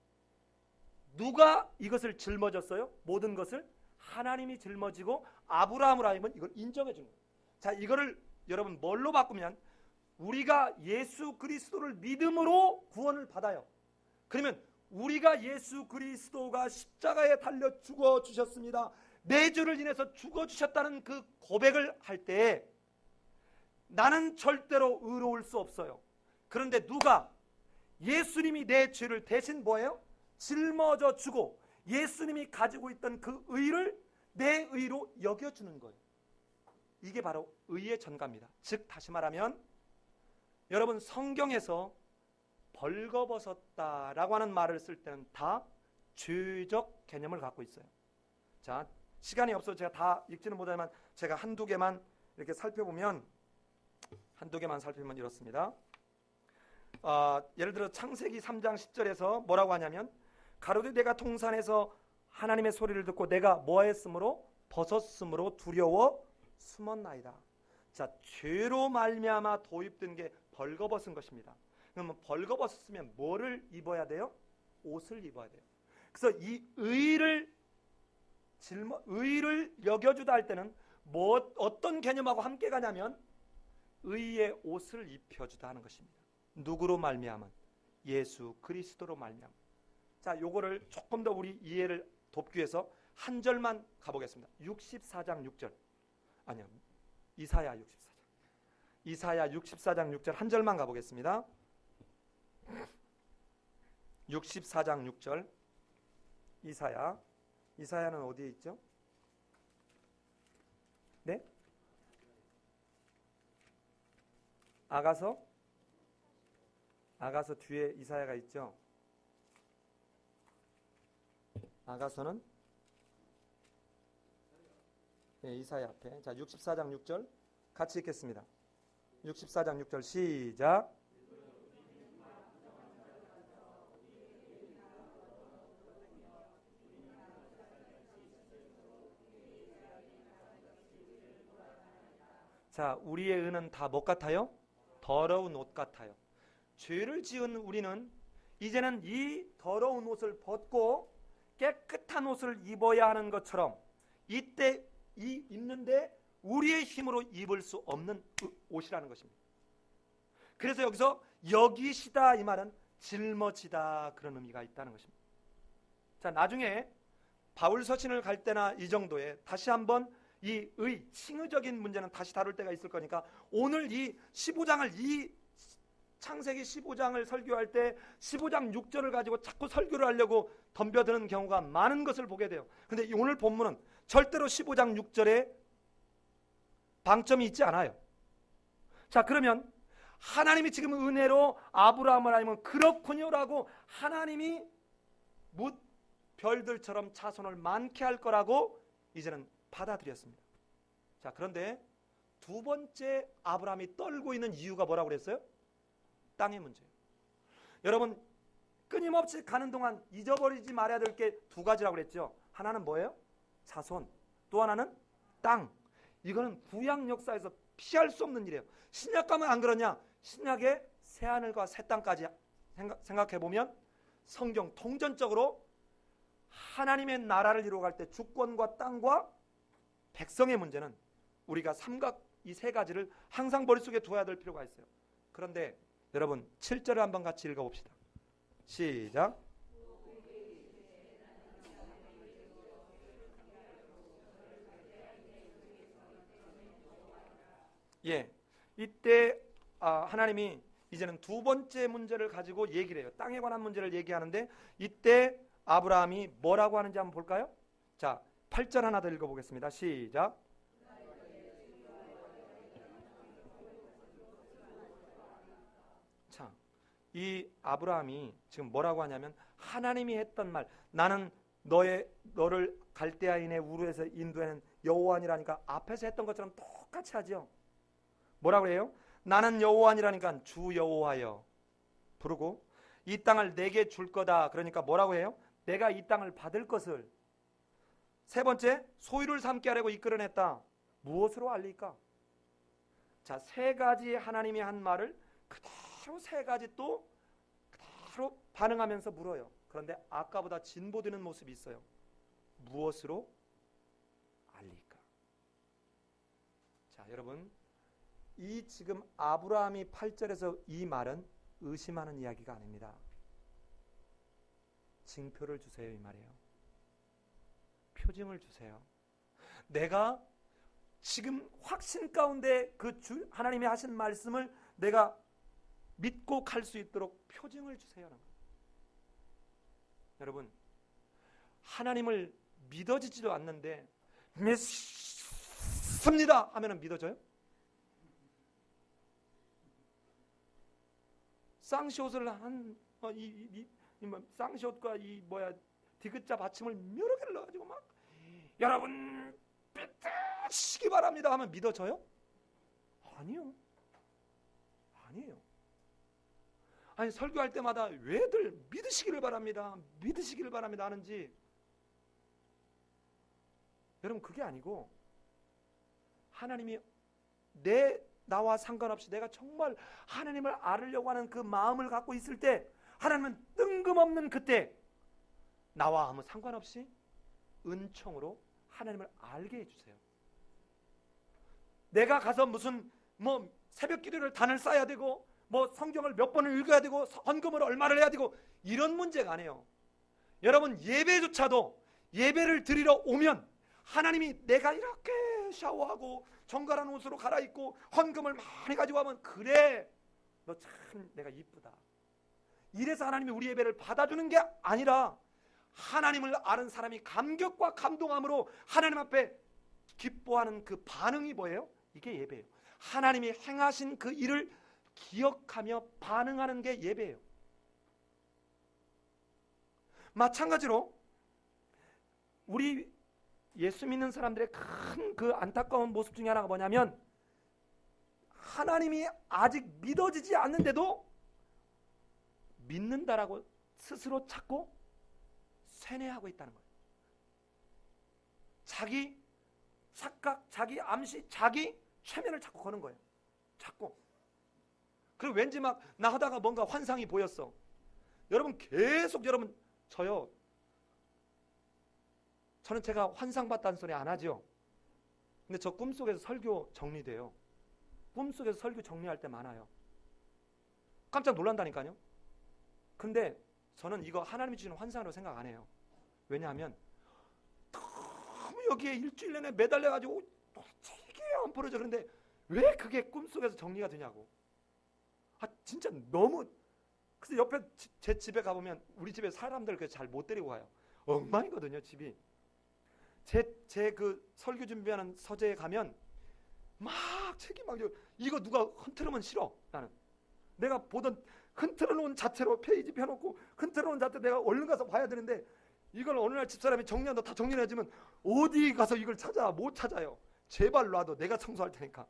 누가 이것을 짊어졌어요? 모든 것을 하나님이 짊어지고 아브라함으로 하여금 이걸 인정해주는 거예요. 자, 이거를 여러분 뭘로 바꾸면 우리가 예수 그리스도를 믿음으로 구원을 받아요. 그러면 우리가 예수 그리스도가 십자가에 달려 죽어 주셨습니다, 내 죄를 인해서 죽어주셨다는 그 고백을 할 때 나는 절대로 의로울 수 없어요. 그런데 누가 예수님이 내 죄를 대신 뭐예요? 짊어져 주고 예수님이 가지고 있던 그 의를 내 의로 여겨주는 거예요. 이게 바로 의의 전가입니다. 즉 다시 말하면 여러분 성경에서 벌거벗었다라고 하는 말을 쓸 때는 다 죄적 개념을 갖고 있어요. 자, 시간이 없어서 제가 다 읽지는 못하지만 제가 한두 개만 이렇게 살펴보면 이렇습니다. 예를 들어 창세기 3장 10절에서 뭐라고 하냐면 가로되 내가 동산에서 하나님의 소리를 듣고 내가 뭐했으므로 벗었으므로 두려워 숨었나이다. 자, 죄로 말미암아 도입된 게 벌거벗은 것입니다. 그러면 벌거벗었으면 뭐를 입어야 돼요? 옷을 입어야 돼요. 그래서 이 의를 여겨주다 할 때는 어떤 개념하고 함께 가냐면 의의 옷을 입혀주다 하는 것입니다. 누구로 말미암은? 예수 그리스도로 말미암. 자, 요거를 조금 더 우리 이해를 돕기 위해서 한 절만 가보겠습니다. 64장 6절. 아니요, 이사야 64장 6절 한 절만 가보겠습니다. 64장 6절. 이사야는 어디에 있죠? 네? 아가서 뒤에 이사야가 있죠. 아가서는 네, 이사야 앞에. 자, 64장 6절 같이 읽겠습니다. 64장 6절 시작. 자, 우리의 의는 다 뭐 같아요? 더러운 옷 같아요. 죄를 지은 우리는 이제는 이 더러운 옷을 벗고 깨끗한 옷을 입어야 하는 것처럼 이때 입는데 우리의 힘으로 입을 수 없는 옷이라는 것입니다. 그래서 여기서 여기시다 이 말은 짊어지다 그런 의미가 있다는 것입니다. 자, 나중에 바울 서신을 갈 때나 이 정도에 다시 한번 이 칭의적인 문제는 다시 다룰 때가 있을 거니까 오늘 이 15장을 창세기 15장을 설교할 때 15장 6절을 가지고 자꾸 설교를 하려고 덤벼드는 경우가 많은 것을 보게 돼요. 근데 오늘 본문은 절대로 15장 6절에 방점이 있지 않아요. 자, 그러면 하나님이 지금 은혜로 아브라함을 아니면 그렇군요라고 하나님이 별들처럼 자손을 많게 할 거라고 이제는 받아들였습니다. 자, 그런데 두 번째 아브라함이 떨고 있는 이유가 뭐라고 그랬어요? 땅의 문제예요. 여러분 끊임없이 가는 동안 잊어버리지 말아야 될 게 두 가지라고 그랬죠. 하나는 뭐예요? 자손. 또 하나는 땅. 이거는 구약 역사에서 피할 수 없는 일이에요. 신약 가면 안 그러냐? 신약의 새하늘과 새 땅까지 생각해보면 성경 통전적으로 하나님의 나라를 이루어갈 때 주권과 땅과 백성의 문제는 우리가 이 세 가지를 항상 머릿속에 두어야 될 필요가 있어요. 그런데 여러분 7절을 한번 같이 읽어봅시다. 시작. 예, 이때 하나님이 이제는 두 번째 문제를 가지고 얘기를 해요. 땅에 관한 문제를 얘기하는데 이때 아브라함이 뭐라고 하는지 한번 볼까요? 자, 8절 하나 더 읽어보겠습니다. 시작. 자, 이 아브라함이 지금 뭐라고 하냐면 하나님이 했던 말, 나는 너를 갈대아인의 우르에서 인도하는 여호와니라니까 앞에서 했던 것처럼 똑같이 하죠. 뭐라고 해요? 나는 여호와니라니까 주 여호와여 부르고 이 땅을 내게 줄 거다. 그러니까 뭐라고 해요? 내가 이 땅을 받을 것을. 세 번째, 소유를 삼게 하려고 이끌어냈다. 무엇으로 알릴까? 자, 세 가지 하나님이 한 말을 그대로 세 가지 또 그대로 반응하면서 물어요. 그런데 아까보다 진보되는 모습이 있어요. 무엇으로 알릴까? 자, 여러분 이 지금 아브라함이 8절에서 이 말은 의심하는 이야기가 아닙니다. 징표를 주세요 이 말이에요. 표징을 주세요. 내가 지금 확신 가운데 그 하나님이 하신 말씀을 내가 믿고 갈 수 있도록 표징을 주세요. 여러분, 하나님을 믿어지지도 않는데 믿습니다 하면 믿어져요? 쌍시옷을 쌍시옷과 디귿자 받침을 여러 개를 넣어가지고 막 여러분 믿으시기 바랍니다 하면 믿어져요? 아니요. 아니에요. 아니, 설교할 때마다 왜들 믿으시기를 바랍니다, 믿으시기를 바랍니다 하는지, 여러분 그게 아니고 하나님이 나와 상관없이 내가 정말 하나님을 알으려고 하는 그 마음을 갖고 있을 때 하나님은 뜬금없는 그때 나와 아무 상관없이 은총으로 하나님을 알게 해주세요. 내가 가서 무슨 새벽 기도를 단을 쌓아야 되고 성경을 몇 번을 읽어야 되고 헌금을 얼마를 해야 되고 이런 문제가 아니에요. 여러분, 예배조차도 예배를 드리러 오면 하나님이 내가 이렇게 샤워하고 정갈한 옷으로 갈아입고 헌금을 많이 가지고 하면 그래 너 참 내가 이쁘다, 이래서 하나님이 우리 예배를 받아주는 게 아니라 하나님을 아는 사람이 감격과 감동함으로 하나님 앞에 기뻐하는 그 반응이 뭐예요? 이게 예배예요. 하나님이 행하신 그 일을 기억하며 반응하는 게 예배예요. 마찬가지로 우리 예수 믿는 사람들의 큰 그 안타까운 모습 중에 하나가 뭐냐면 하나님이 아직 믿어지지 않는데도 믿는다라고 스스로 찾고 세뇌하고 있다는 거예요. 자기 착각, 자기 암시, 자기 최면을 자꾸 거는 거예요. 자꾸. 그리고 왠지 막 나 하다가 뭔가 환상이 보였어. 여러분 계속 저는 제가 환상 봤다는 소리 안 하죠. 근데 저 꿈속에서 설교 정리돼요. 꿈속에서 설교 정리할 때 많아요. 깜짝 놀란다니까요. 근데 저는 이거 하나님이 주시는 환상으로 생각 안 해요. 왜냐하면 너무 여기에 일주일 내내 매달려가지고 되게 안 풀어져. 그런데 왜 그게 꿈속에서 정리가 되냐고. 진짜 너무. 그래서 옆에 제 집에 가보면 우리 집에 사람들 잘 못 데리고 가요. 엉망이거든요 집이. 제 그 설교 준비하는 서재에 가면 막 책이 막 이거 누가 흔들으면 싫어. 나는 내가 보던 흔들어 놓은 자체로 페이지 펴놓고 흔들어 놓은 자체 내가 얼른 가서 봐야 되는데 이걸 어느 날 집사람이 정리한다 다 정리해주면 어디 가서 이걸 찾아? 못 찾아요. 제발 놔둬, 내가 청소할 테니까.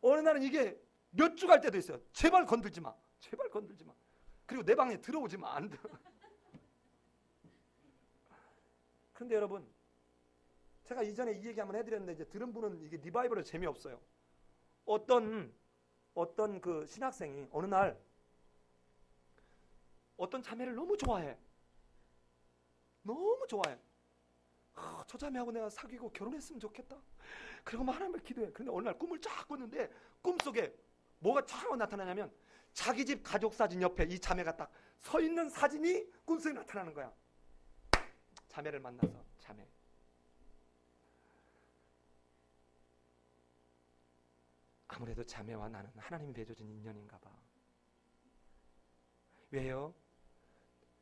어느 날은 이게 몇 주 갈 때도 있어요. 제발 건들지 마, 제발 건들지 마. 그리고 내 방에 들어오지 마. 안 들어. 그런데 여러분, 제가 이전에 이 얘기 한번 해드렸는데 이제 들은 분은 이게 리바이벌은 재미없어요. 어떤 그 신학생이 어느 날 어떤 자매를 너무 좋아해. 너무 좋아해. 저 자매하고 내가 사귀고 결혼했으면 좋겠다. 그리고 막 하나님을 기도해. 그런데 어느 날 꿈을 쫙 꿨는데 꿈속에 뭐가 쫙 나타나냐면 자기 집 가족 사진 옆에 이 자매가 딱 서 있는 사진이 꿈속에 나타나는 거야. 자매를 만나서 자매. 아무래도 자매와 나는 하나님이 맺어준 인연인가 봐. 왜요?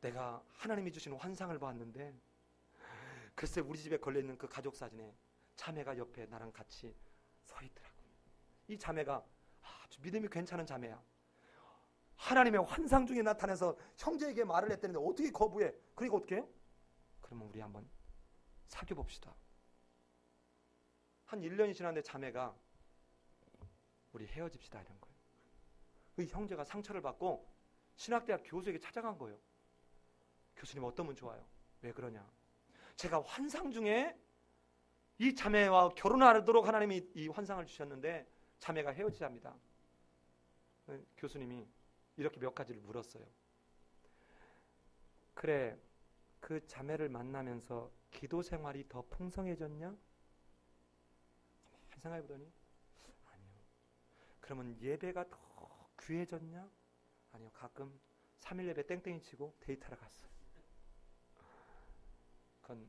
내가 하나님이 주신 환상을 봤는데 글쎄 우리 집에 걸려있는 그 가족 사진에 자매가 옆에 나랑 같이 서 있더라고. 이 자매가 아주 믿음이 괜찮은 자매야. 하나님의 환상 중에 나타나서 형제에게 말을 했다는데 어떻게 거부해? 그러니까 어떻게 해요? 그러면 우리 한번 사귀어 봅시다. 한 1년이 지났는데 자매가 우리 헤어집시다 이런 거예요. 그 형제가 상처를 받고 신학대학 교수에게 찾아간 거예요. 교수님 어떠면 좋아요? 왜 그러냐? 제가 환상 중에 이 자매와 결혼하도록 하나님이 이 환상을 주셨는데 자매가 헤어지자입니다. 교수님이 이렇게 몇 가지를 물었어요. 그래, 그 자매를 만나면서 기도 생활이 더 풍성해졌냐? 생각해 보더니 아니요. 그러면 예배가 더 귀해졌냐? 아니요. 가끔 3일 예배 땡땡이 치고 데이트하러 갔어요. 그건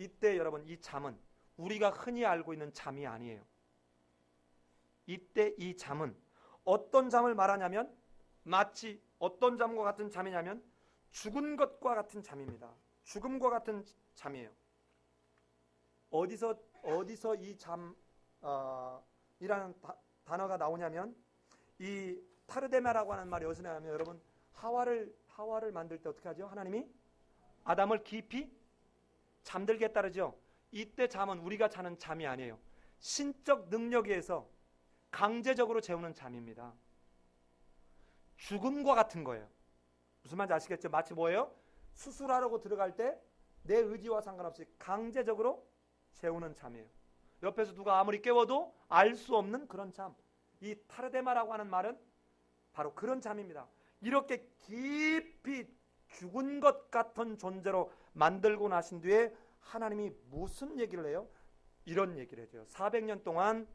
이때 여러분 이 잠은 우리가 흔히 알고 있는 잠이 아니에요. 이때 이 잠은 어떤 잠을 말하냐면 마치 어떤 잠과 같은 잠이냐면 죽은 것과 같은 잠입니다. 죽음과 같은 잠이에요. 어디서 이 잠이라는 단어가 나오냐면 이 타르데마라고 하는 말이 어디서 나오냐면 여러분 하와를 만들 때 어떻게 하죠? 하나님이 아담을 깊이 잠들게 했다 그러죠. 이때 잠은 우리가 자는 잠이 아니에요. 신적 능력에 의해서 강제적으로 재우는 잠입니다. 죽음과 같은 거예요. 무슨 말인지 아시겠죠? 마치 뭐예요? 수술하려고 들어갈 때 내 의지와 상관없이 강제적으로 재우는 잠이에요. 옆에서 누가 아무리 깨워도 알 수 없는 그런 잠. 이 타르데마라고 하는 말은 바로 그런 잠입니다. 이렇게 깊이 죽은 것 같은 존재로 만들고 나신 뒤에 하나님이 무슨 얘기를 해요? 이런 얘기를 해줘요. 400년 동안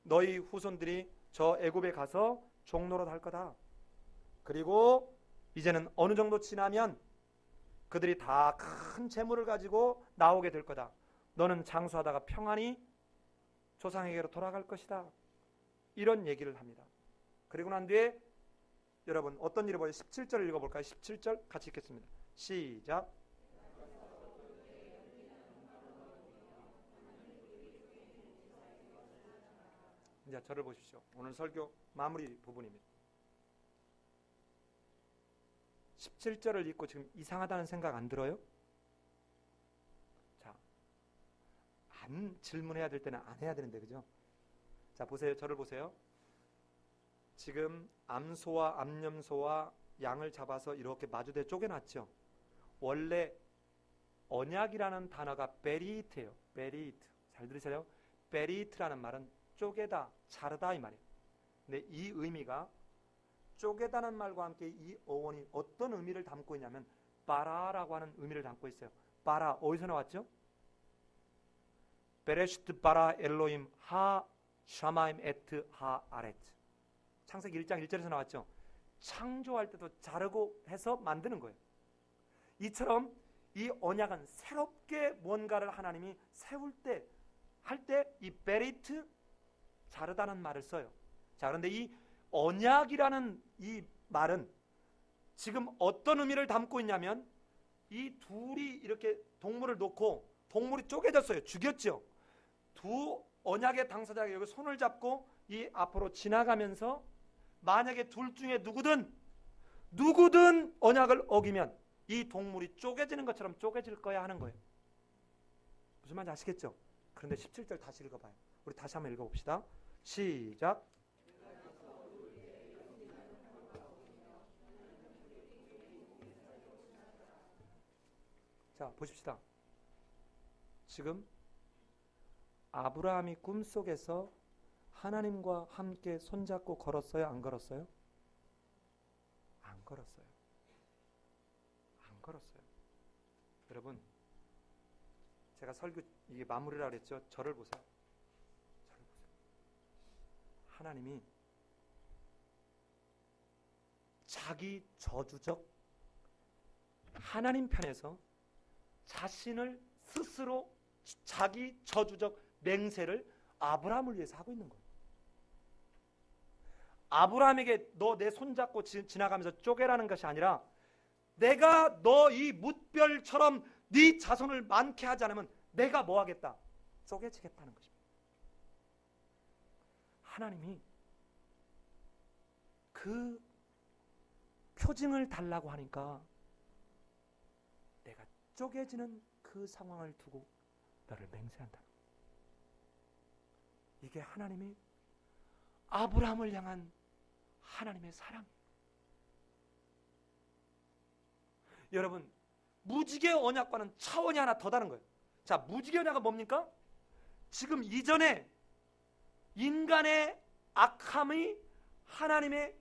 너희 후손들이 저 애굽에 가서 종노릇 할 거다. 그리고 이제는 어느 정도 지나면 그들이 다 큰 재물을 가지고 나오게 될 거다. 너는 장수하다가 평안히 조상에게로 돌아갈 것이다. 이런 얘기를 합니다. 그리고 난 뒤에 여러분 어떤 일을 보여요? 17절 읽어볼까요? 17절 같이 읽겠습니다. 시작. 이제 저를 보십시오. 오늘 설교 마무리 부분입니다. 17절을 읽고 지금 이상하다는 생각 안 들어요? 자, 안 질문해야 될 때는 안 해야 되는데 그죠? 자 보세요. 저를 보세요. 지금 암소와 암염소와 양을 잡아서 이렇게 마주대 쪼개놨죠. 원래 언약이라는 단어가 베리트예요. 베리트. 잘 들으세요? 베리트라는 말은 쪼개다, 자르다 이 말이에요. 근데 이 의미가 쪼개다는 말과 함께 이 어원이 어떤 의미를 담고 있냐면 바라라고 하는 의미를 담고 있어요. 바라 어디서 나왔죠? 베레시트 바라 엘로임 하 샤마임 에트 하 아레트. 창세기 1장 1절에서 나왔죠. 창조할 때도 자르고 해서 만드는 거예요. 이처럼 이 언약은 새롭게 뭔가를 하나님이 세울 때 할 때 이 베리트 자르다는 말을 써요. 자, 그런데 이 언약이라는 이 말은 지금 어떤 의미를 담고 있냐면 이 둘이 이렇게 동물을 놓고 동물이 쪼개졌어요. 죽였죠. 두 언약의 당사자가 여기 손을 잡고 이 앞으로 지나가면서 만약에 둘 중에 누구든 언약을 어기면 이 동물이 쪼개지는 것처럼 쪼개질 거야 하는 거예요. 무슨 말인지 아시겠죠? 그런데 17절 다시 읽어봐요. 우리 다시 한번 읽어봅시다. 시작. 자 보십시다. 지금 아브라함이 꿈속에서 하나님과 함께 손잡고 걸었어요? 안 걸었어요? 안 걸었어요. 안 걸었어요. 여러분 제가 설교 이게 마무리라 그랬죠? 저를 보세요. 저를 보세요. 하나님이 자기 저주적 하나님 편에서 자신을 스스로 자기 저주적 맹세를 아브라함을 위해서 하고 있는 거예요. 아브라함에게 너 내 손잡고 지나가면서 쪼개라는 것이 아니라 내가 너 이 뭇별처럼 네 자손을 많게 하지 않으면 내가 뭐 하겠다? 쪼개지겠다는 것입니다. 하나님이 그 표징을 달라고 하니까 내가 쪼개지는 그 상황을 두고 너를 맹세한다. 이게 하나님이 아브라함을 향한 하나님의 사랑. 여러분 무지개 언약과는 차원이 하나 더 다른 거예요. 자, 무지개 언약은 뭡니까? 지금 이전에 인간의 악함이 하나님의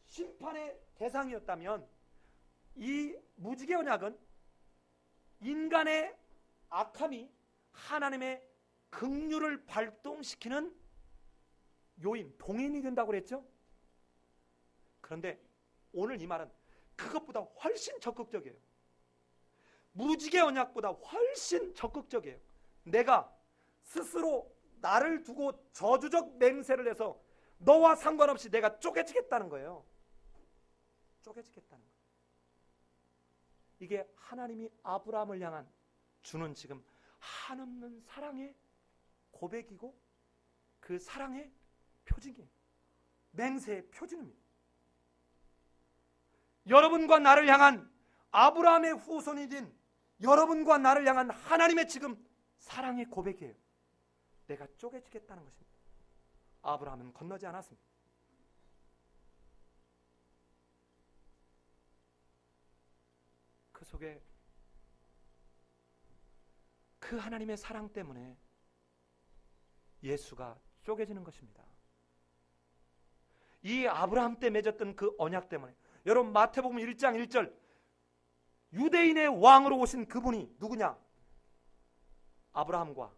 심판의 대상이었다면 이 무지개 언약은 인간의 악함이 하나님의 긍휼을 발동시키는 요인, 동인이 된다고 그랬죠? 그런데 오늘 이 말은 그것보다 훨씬 적극적이에요. 무지개 언약보다 훨씬 적극적이에요. 내가 스스로 나를 두고 저주적 맹세를 해서 너와 상관없이 내가 쪼개지겠다는 거예요. 쪼개지겠다는 거예요. 이게 하나님이 아브라함을 향한 주는 지금 한없는 사랑의 고백이고 그 사랑의 표징이에요. 맹세의 표징입니다. 여러분과 나를 향한 아브라함의 후손이 된 여러분과 나를 향한 하나님의 지금 사랑의 고백이에요. 내가 쪼개지겠다는 것입니다. 아브라함은 건너지 않았습니다. 그 속에 그 하나님의 사랑 때문에 예수가 쪼개지는 것입니다. 이 아브라함 때 맺었던 그 언약 때문에, 여러분 마태복음 1장 1절 유대인의 왕으로 오신 그분이 누구냐? 아브라함과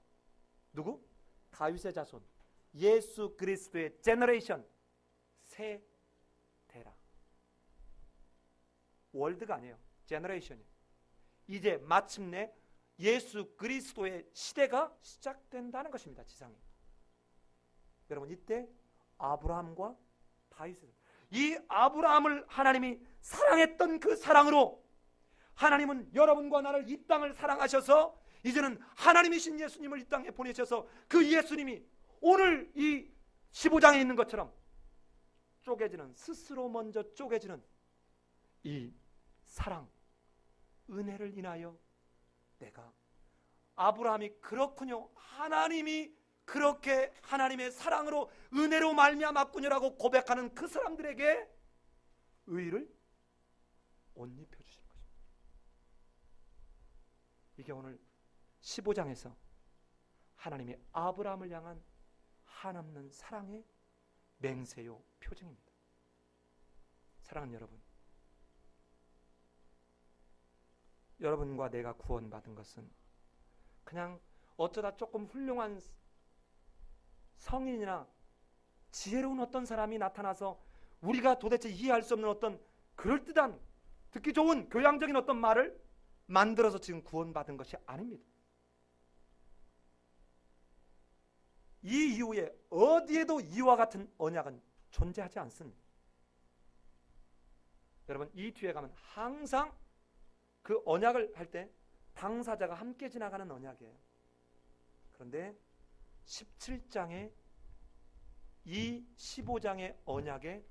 누구? 다윗의 자손 예수 그리스도의 제너레이션, 세 대라. 월드가 아니에요. 제너레이션이에요. 이제 마침내 예수 그리스도의 시대가 시작된다는 것입니다. 지상에. 여러분 이때 아브라함과 다윗의, 이 아브라함을 하나님이 사랑했던 그 사랑으로 하나님은 여러분과 나를 이 땅을 사랑하셔서 이제는 하나님이신 예수님을 이 땅에 보내셔서 그 예수님이 오늘 이 15장에 있는 것처럼 쪼개지는, 스스로 먼저 쪼개지는 이 사랑, 은혜를 인하여 내가 아브라함이 그렇군요, 하나님이 그렇게 하나님의 사랑으로 은혜로 말미암았군요라고 고백하는 그 사람들에게 의를 옷 입혀주시는 것입니다. 이게 오늘 15장에서 하나님의 아브라함을 향한 한없는 사랑의 맹세요 표징입니다. 사랑하는 여러분, 여러분과 내가 구원받은 것은 그냥 어쩌다 조금 훌륭한 성인이나 지혜로운 어떤 사람이 나타나서 우리가 도대체 이해할 수 없는 어떤 그럴듯한, 듣기 좋은 교양적인 어떤 말을 만들어서 지금 구원받은 것이 아닙니다. 이 이후에 어디에도 이와 같은 언약은 존재하지 않습니다. 여러분 이 뒤에 가면 항상 그 언약을 할 때 당사자가 함께 지나가는 언약이에요. 그런데 17장의 이 15장의 언약에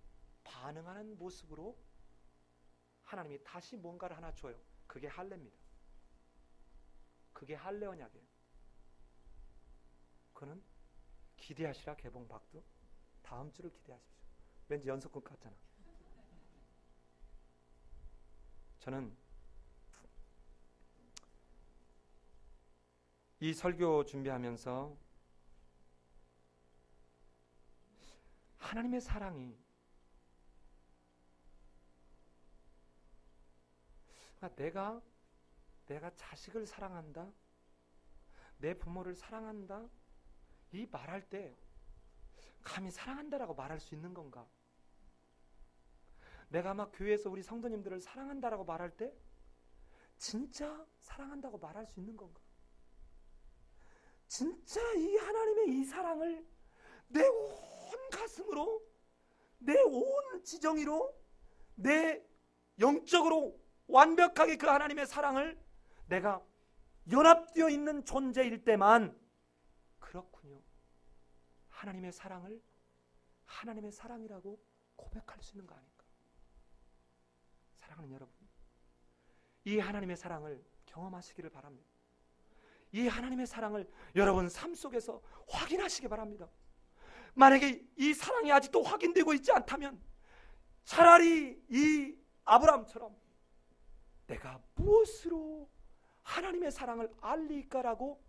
반응하는 모습으로 하나님이 다시 뭔가를 하나 줘요. 그게 할례입니다. 그게 할례 언약이에요. 그는 기대하시라. 개봉박두 다음 주를 기대하십시오. 왠지 연속극 같잖아. 저는 이 설교 준비하면서 하나님의 사랑이 내가 자식을 사랑한다, 내 부모를 사랑한다, 이 말할 때 감히 사랑한다라고 말할 수 있는 건가? 내가 막 교회에서 우리 성도님들을 사랑한다라고 말할 때 진짜 사랑한다고 말할 수 있는 건가? 진짜 이 하나님의 이 사랑을 내 온 가슴으로, 내 온 지정의로, 내 영적으로 완벽하게 그 하나님의 사랑을 내가 연합되어 있는 존재일 때만 그렇군요, 하나님의 사랑을 하나님의 사랑이라고 고백할 수 있는 거 아닐까? 사랑하는 여러분, 이 하나님의 사랑을 경험하시기를 바랍니다. 이 하나님의 사랑을 여러분 삶 속에서 확인하시기 바랍니다. 만약에 이 사랑이 아직도 확인되고 있지 않다면 차라리 이 아브라함처럼 내가 무엇으로 하나님의 사랑을 알리까라고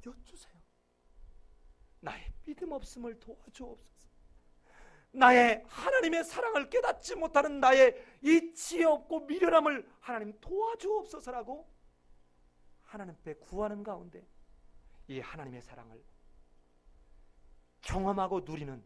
여쭈세요. 나의 믿음 없음을 도와주옵소서. 나의 하나님의 사랑을 깨닫지 못하는 나의 이 지혜 없고 미련함을 하나님 도와주옵소서라고 하나님 앞에 구하는 가운데 이 하나님의 사랑을 경험하고 누리는